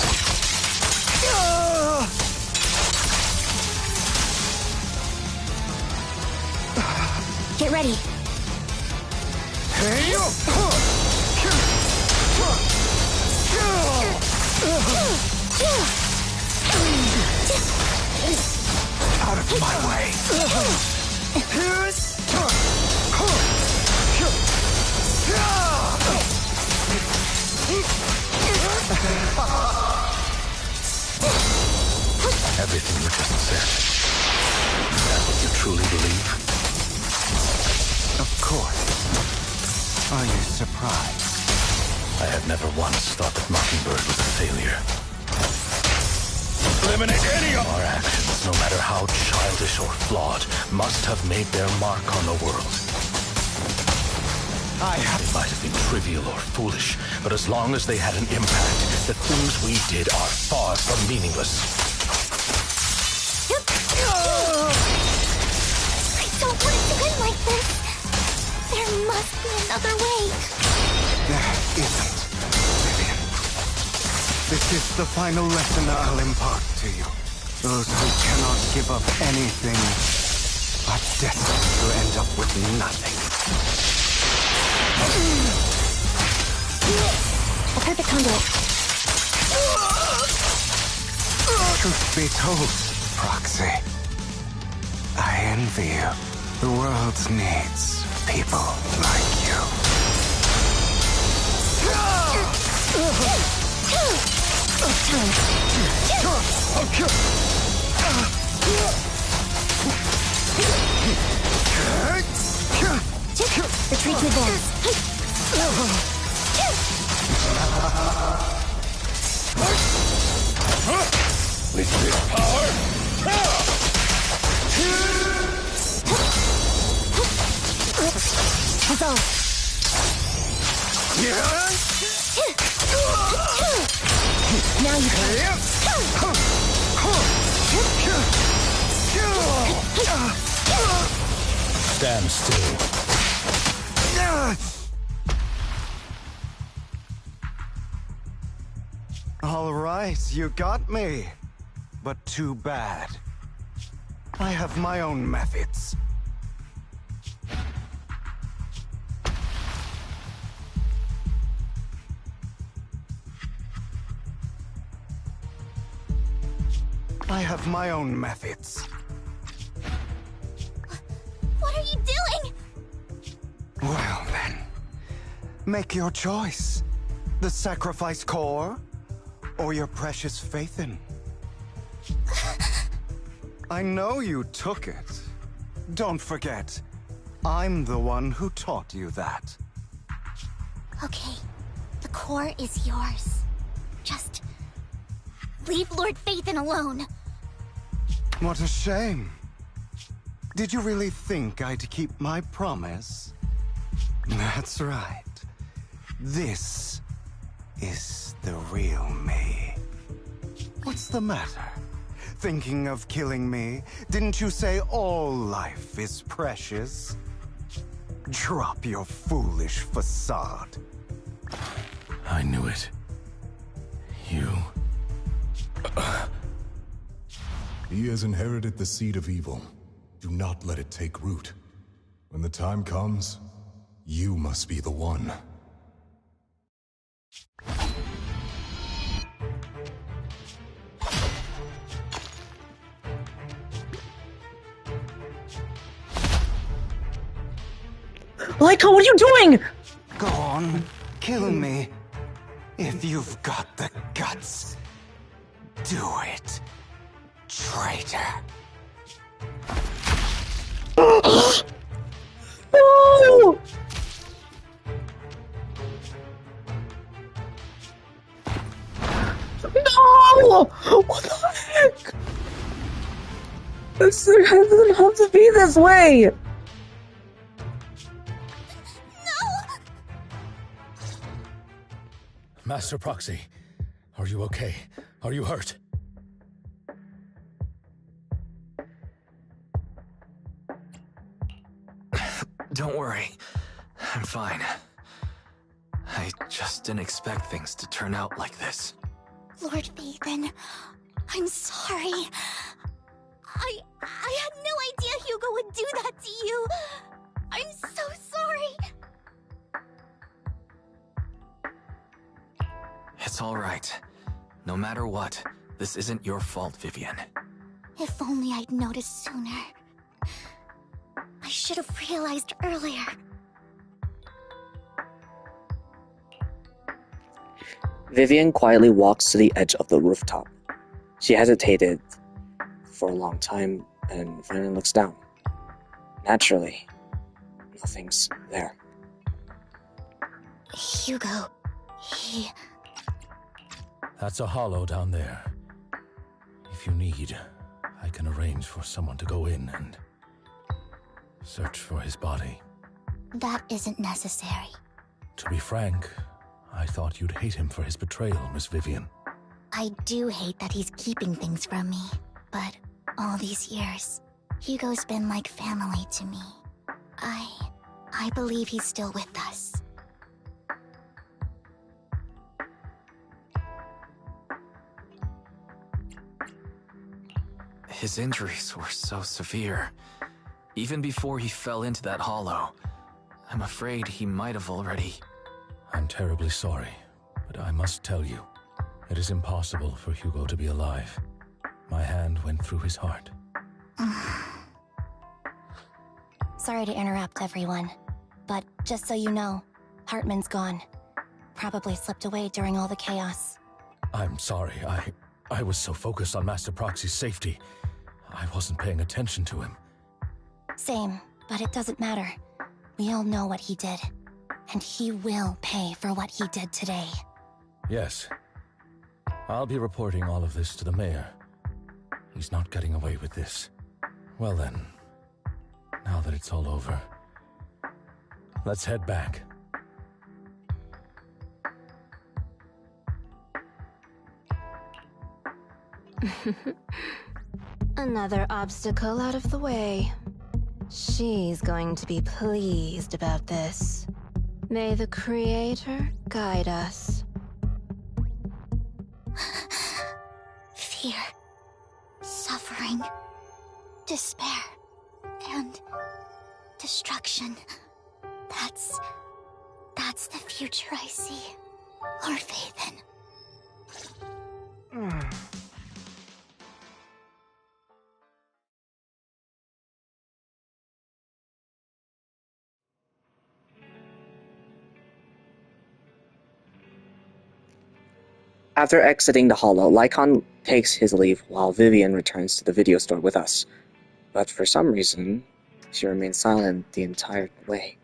Get ready. Out of my way. were just said. Is that what you truly believe? Of course. Are you surprised? I have never once thought that Mockingbird was a failure. Eliminate any of our actions, no matter how childish or flawed, must have made their mark on the world. They might have been trivial or foolish, but as long as they had an impact, the things we did are far from meaningless. I don't want it to end like this. There must be another way. There isn't, Vivian. This is the final lesson I'll impart to you. Those who cannot give up anything are destined to end up with nothing. A perfect conduit. Truth be told, Proxy, I envy you. The world needs people like you. Retreat to advance. With this power, Resolve. Now you can. stand still. All right, you got me. But too bad. I have my own methods. I have my own methods. What are you doing? Well then, make your choice. The sacrifice core, or your precious Faithin. I know you took it. Don't forget, I'm the one who taught you that. Okay, the core is yours. Just leave Lord Faithin alone. What a shame. Did you really think I'd keep my promise? That's right. This is the real me. What's the matter? Thinking of killing me? Didn't you say all life is precious? Drop your foolish facade. I knew it. You... He has inherited the seed of evil. Do not let it take root. When the time comes, you must be the one. Laika, what are you doing? Go on, kill me. If you've got the guts, do it, traitor. No! No! What the heck? This doesn't have to be this way! Master Proxy, are you okay? Are you hurt? Don't worry. I'm fine. I just didn't expect things to turn out like this. Lord Faithin, I'm sorry. I had no idea Hugo would do that to you. I'm so sorry. It's all right. No matter what, this isn't your fault, Vivian. If only I'd noticed sooner. I should have realized earlier. Vivian quietly walks to the edge of the rooftop. She hesitated for a long time and finally looks down. Naturally, nothing's there. Hugo, he... That's a hollow down there. If you need, I can arrange for someone to go in and search for his body. That isn't necessary. To be frank, I thought you'd hate him for his betrayal, Miss Vivian. I do hate that he's keeping things from me, but all these years, Hugo's been like family to me. I believe he's still with us. His injuries were so severe. Even before he fell into that hollow, I'm afraid he might have already... I'm terribly sorry, but I must tell you, it is impossible for Hugo to be alive. My hand went through his heart. Sorry to interrupt, everyone. But just so you know, Hartman's gone. Probably slipped away during all the chaos. I'm sorry, I was so focused on Master Proxy's safety, I wasn't paying attention to him. Same, but it doesn't matter. We all know what he did. And he will pay for what he did today. Yes. I'll be reporting all of this to the mayor. He's not getting away with this. Well then, now that it's all over, let's head back. Another obstacle out of the way. She's going to be pleased about this. May the Creator guide us. Fear, suffering, despair, and destruction. That's the future I see. Lord Vathan. After exiting the hollow, Lycon takes his leave while Vivian returns to the video store with us. But for some reason, she remains silent the entire way.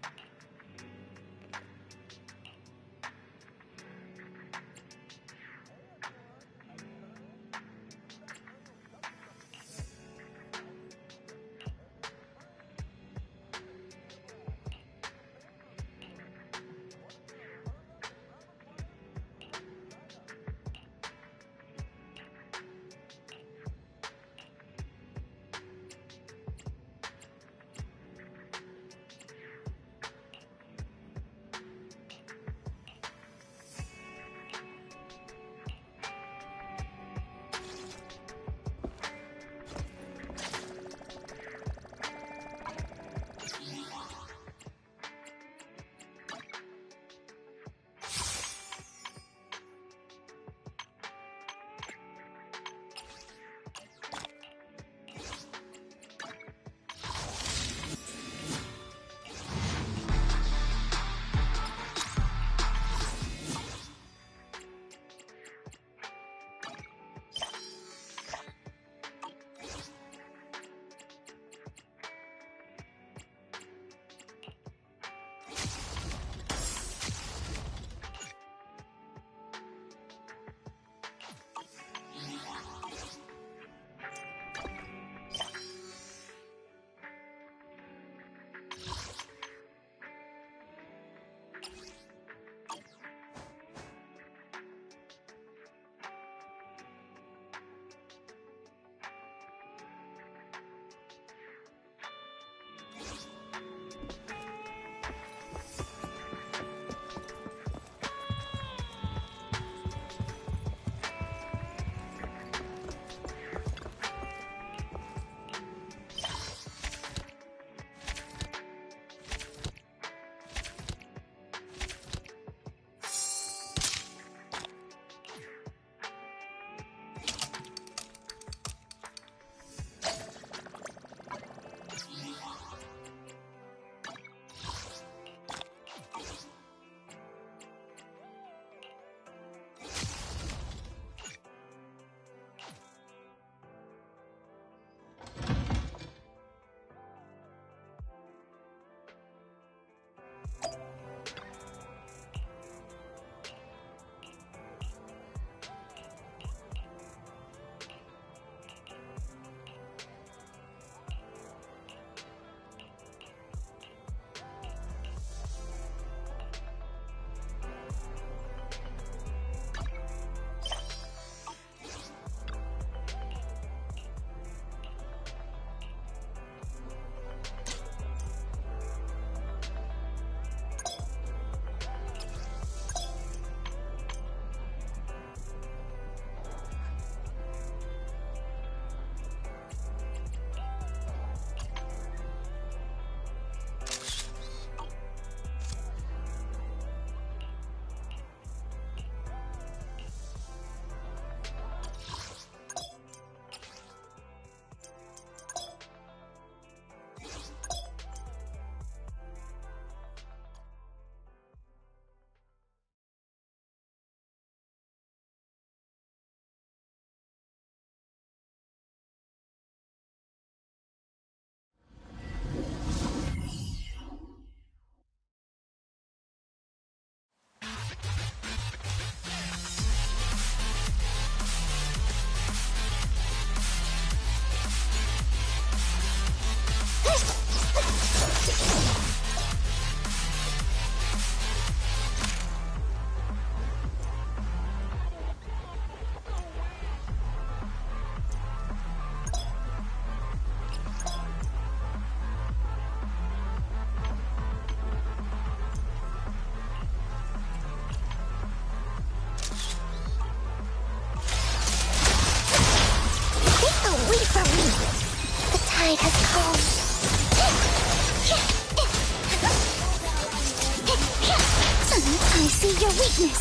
I see your weakness.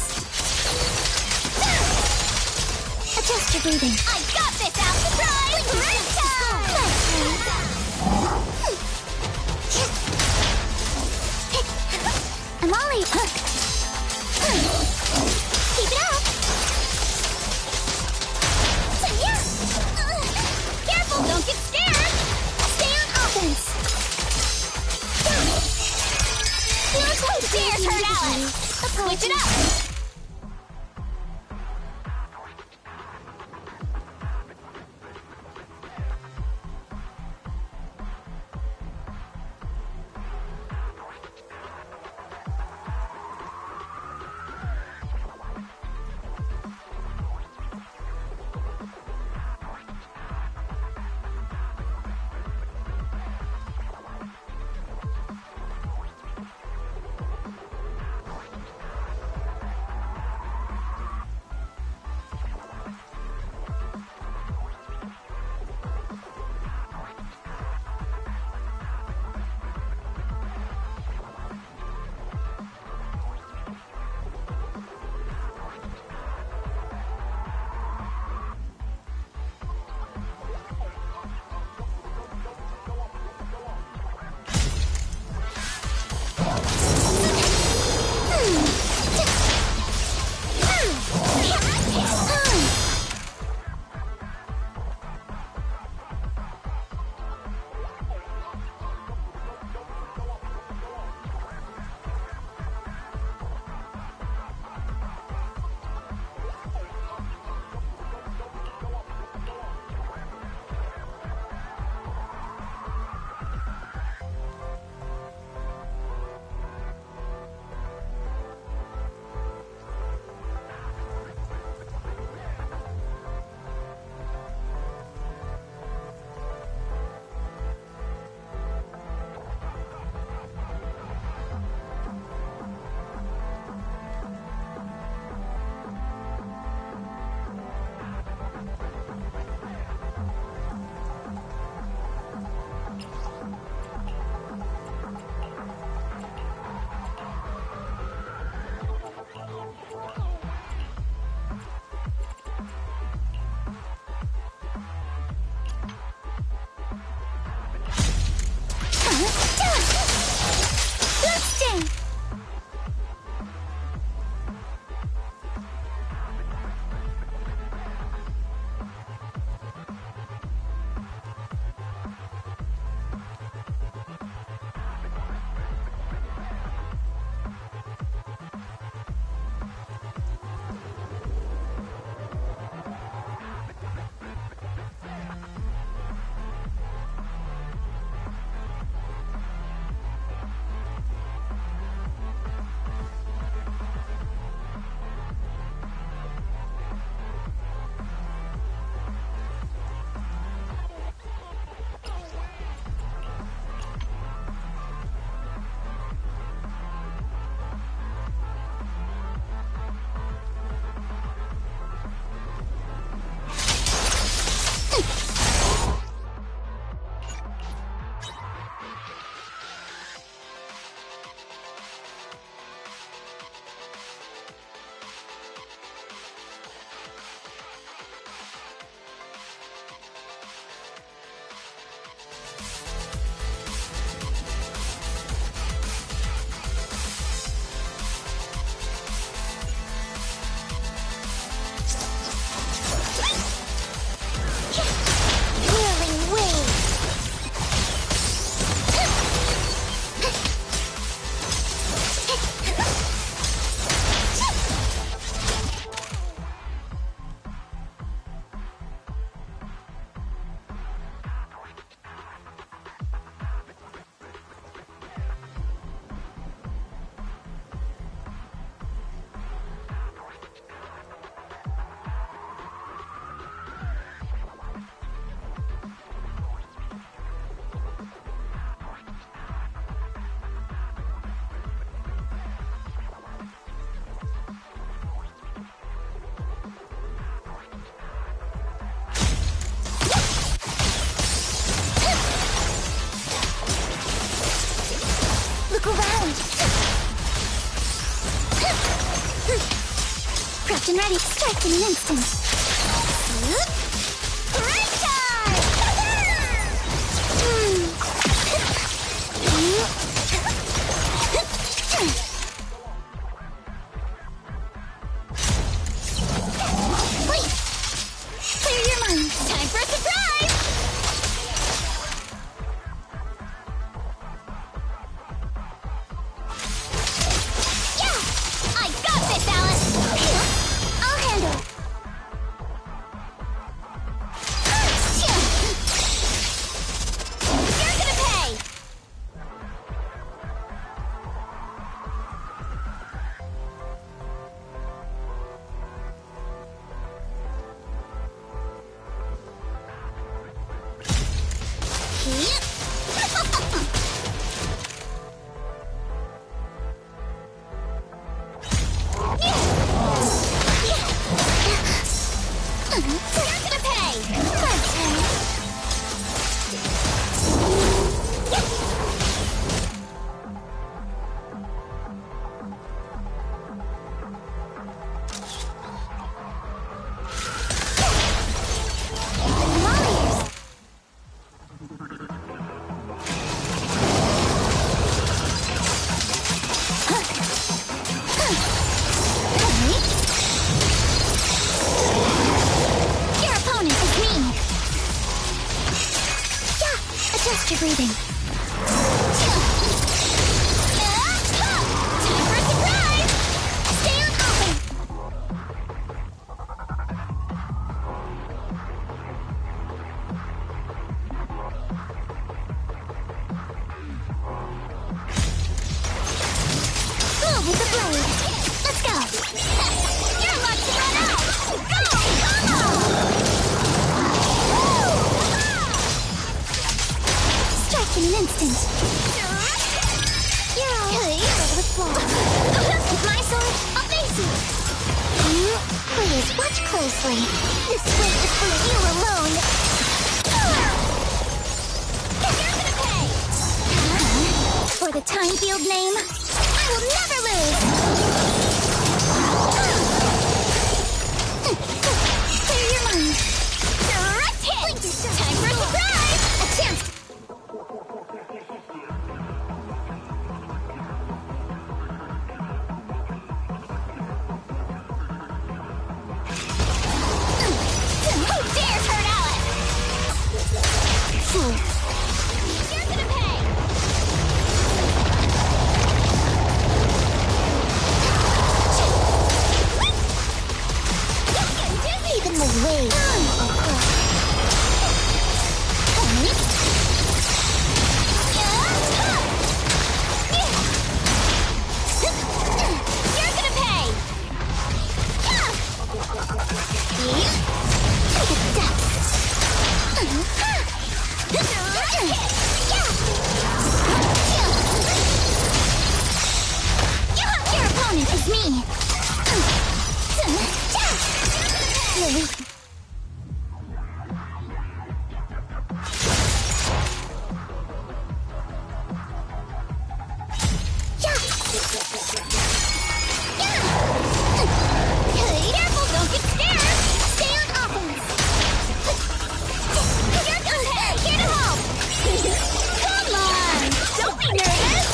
Adjust your breathing. I got this, out. Surprise! Break time! I'm all ears. Keep it up. Careful, don't get scared. Stay on offense. Don't dare turn Alex. Switch it up. Prepped and ready to strike in an instant. Right time! Wait! Clear your mind. Time for a surprise! Yeah! I got this, Alice! I'll handle it. You're gonna pay! You're gonna pay! My turn. I'm all ears. Your opponent is me. Yeah, adjust your breathing. Time for a surprise! Stay on offense. Move with the blade. Let's go. You're about to run out. Go, combo! Strike in an instant. You're all over the floor. With my sword, I'll face you. Please watch closely. This fight is for you alone. You're gonna pay. For the time field name, I will never lose. Clear your mind. Direct hit. Time for a surprise. A chance. Who dares hurt Alice? Fool. You're gonna pay. Even the waves will cry. You're gonna pay. Take a step. Your opponent is me. Lily. Careful, don't get scared. Stay on offense. You're good. Here to help. Come on, don't be nervous.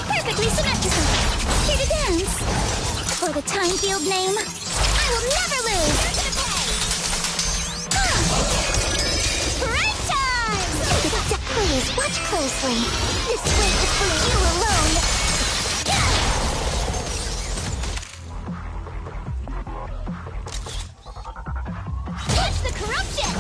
Perfectly symmetrical. Here to dance. For the time field name, I will never lose. Right time! Please watch closely. This fight is for you alone. Catch the corruption!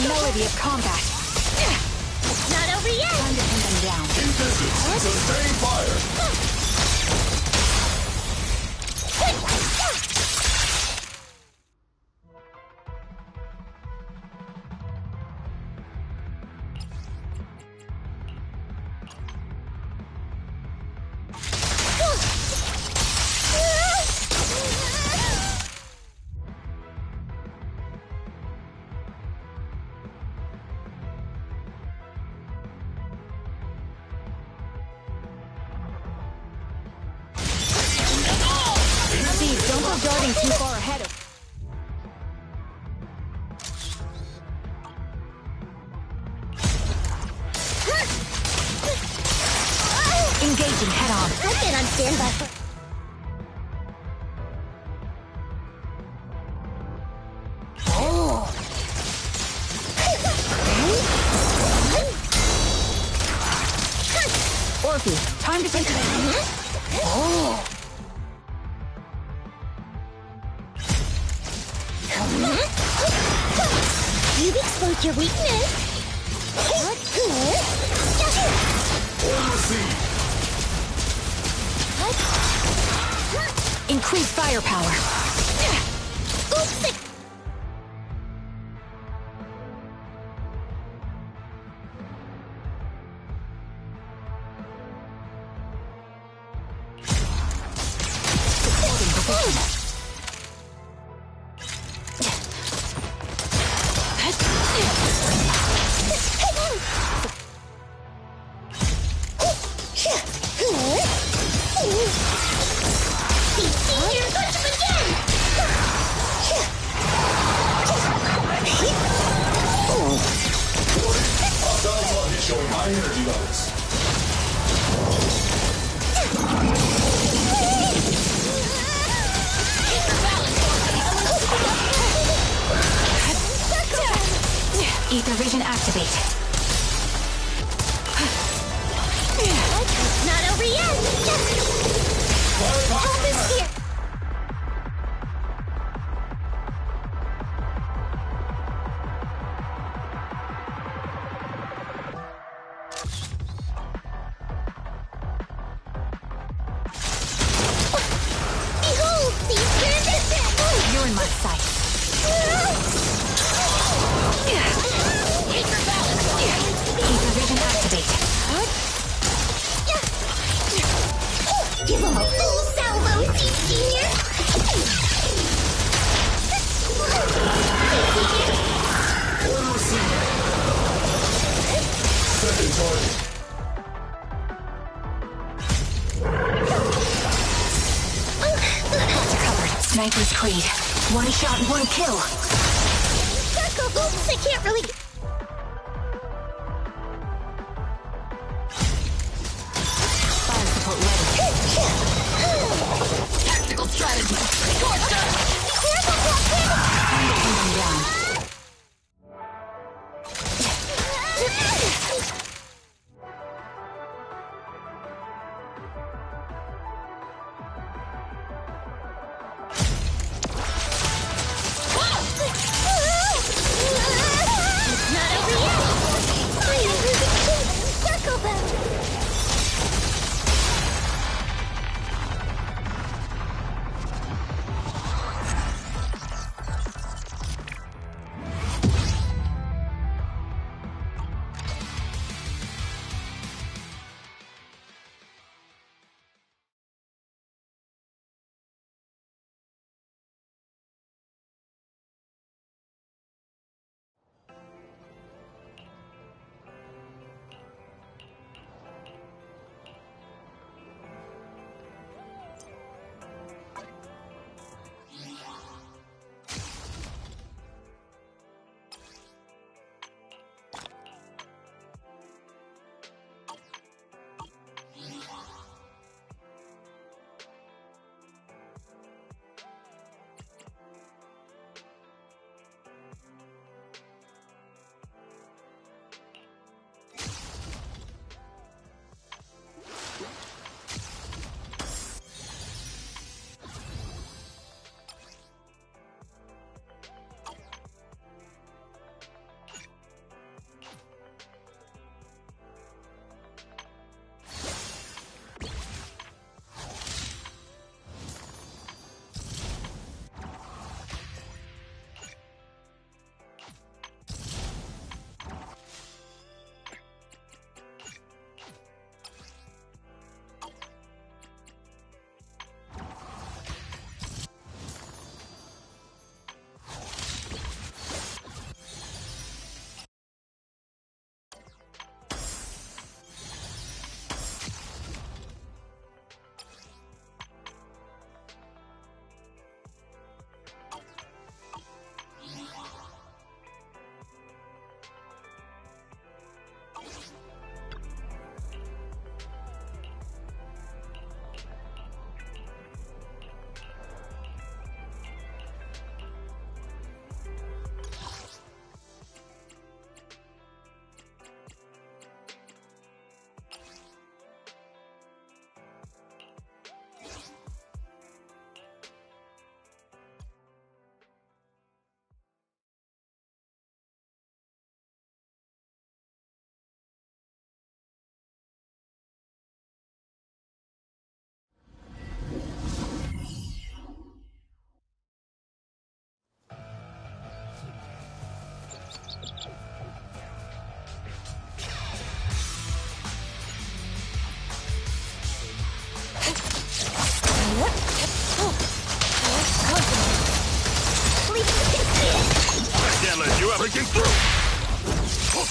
melody of combat. It's not over yet! Time to pin them down. In distance, sustain fire. Steve, don't go darting too far ahead of... Engaging head-on. I've been on standby for... Oh! Orphe, time to take it. Oh! You've exposed your weakness. Increase firepower. Oops! Showing high energy levels. Ether vision activate. It's not over yet! Help is here! Behold! These pyramids! You're in my sight. Ether vision activate. Give him a full salvo, Senior! Order received. Second target. Sniper's Creed. One shot, one kill. Oops, I can't really... Fire support ready. Tactical strategy. Time to pin them down.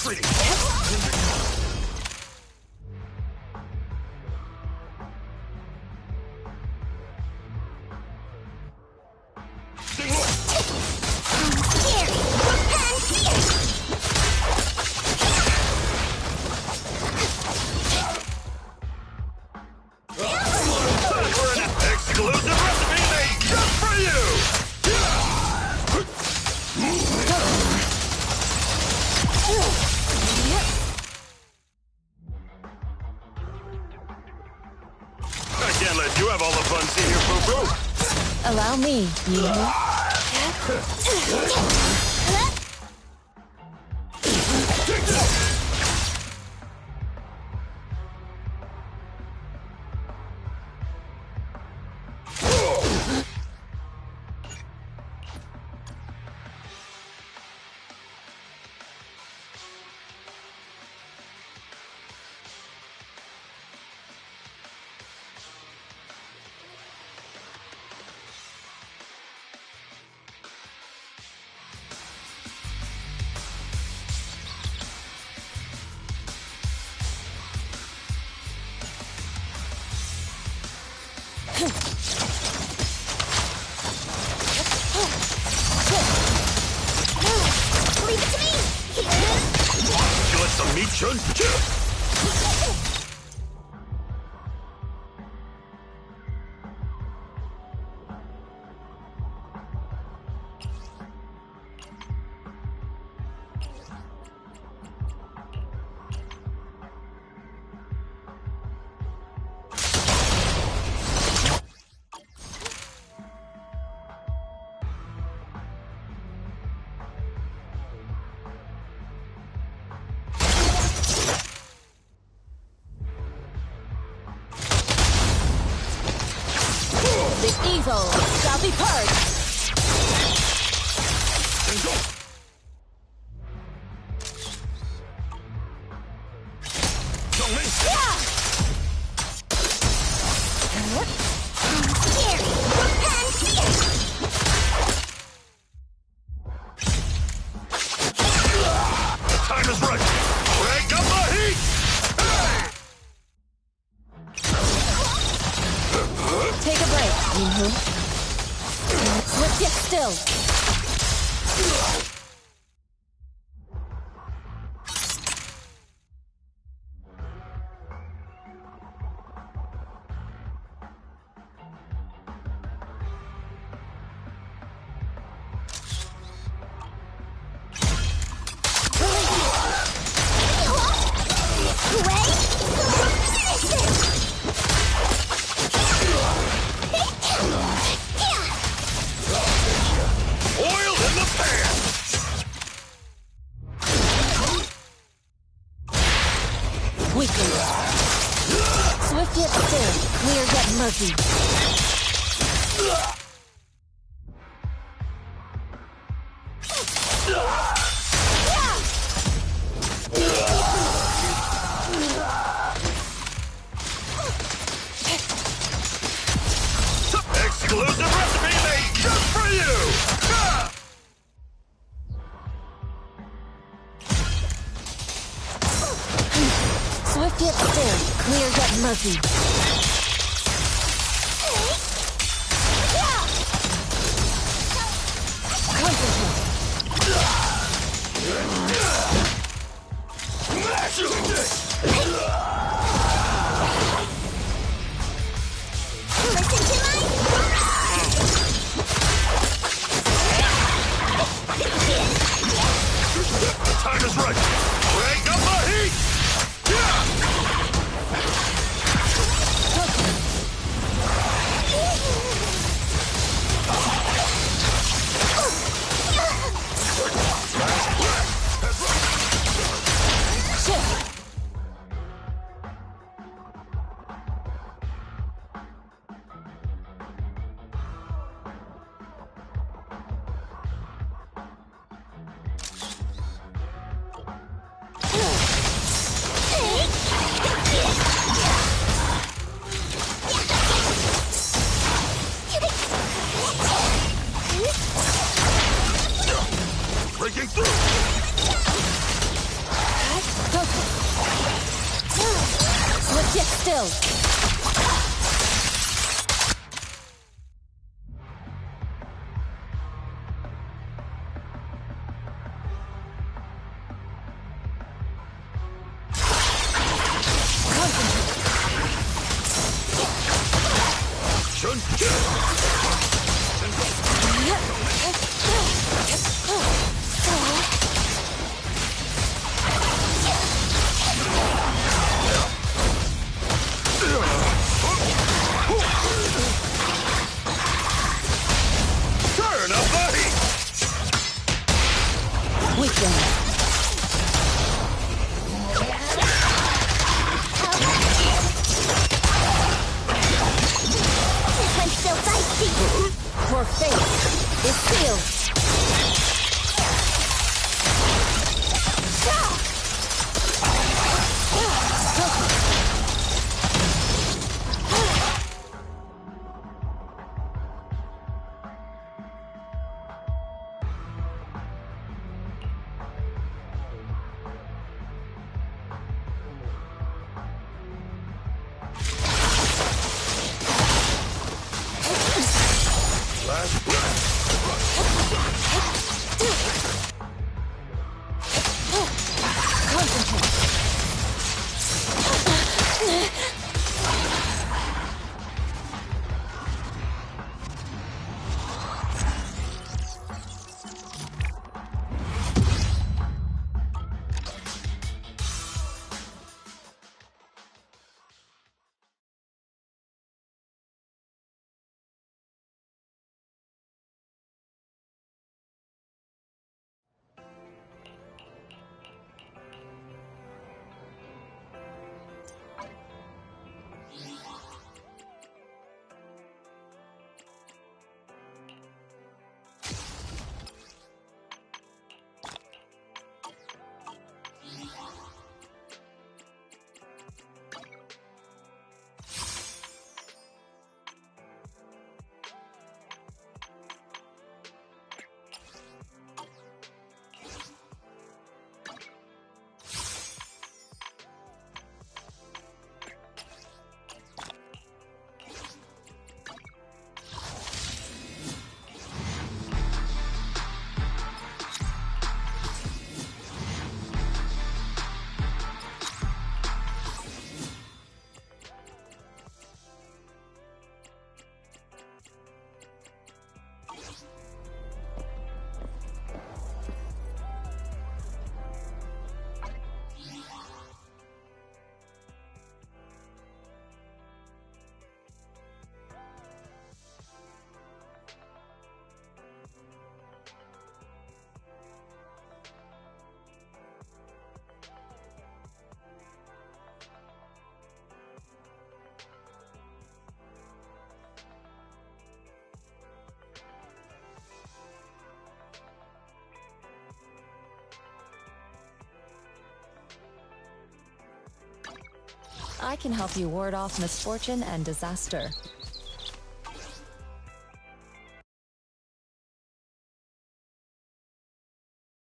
Exclusive recipe made just for you! I can't let you have all the fun, Senior Poo-Poo. Allow me, you. Leave it to me! You want some meat, Chun? The evil shall be purged. Time is right. Crank up the heat! Take a break, Yinhu. Swift yet still. Oil in the pan! Weaken. Swift yet still. Clear yet murky. Exclusive recipe made just for you! Swift yet still. Clear yet murky. Time is right. Crank up the heat! Turn up the heat! Weekend. I'm still feisty. Your fate is sealed. Last breath. I can help you ward off misfortune and disaster.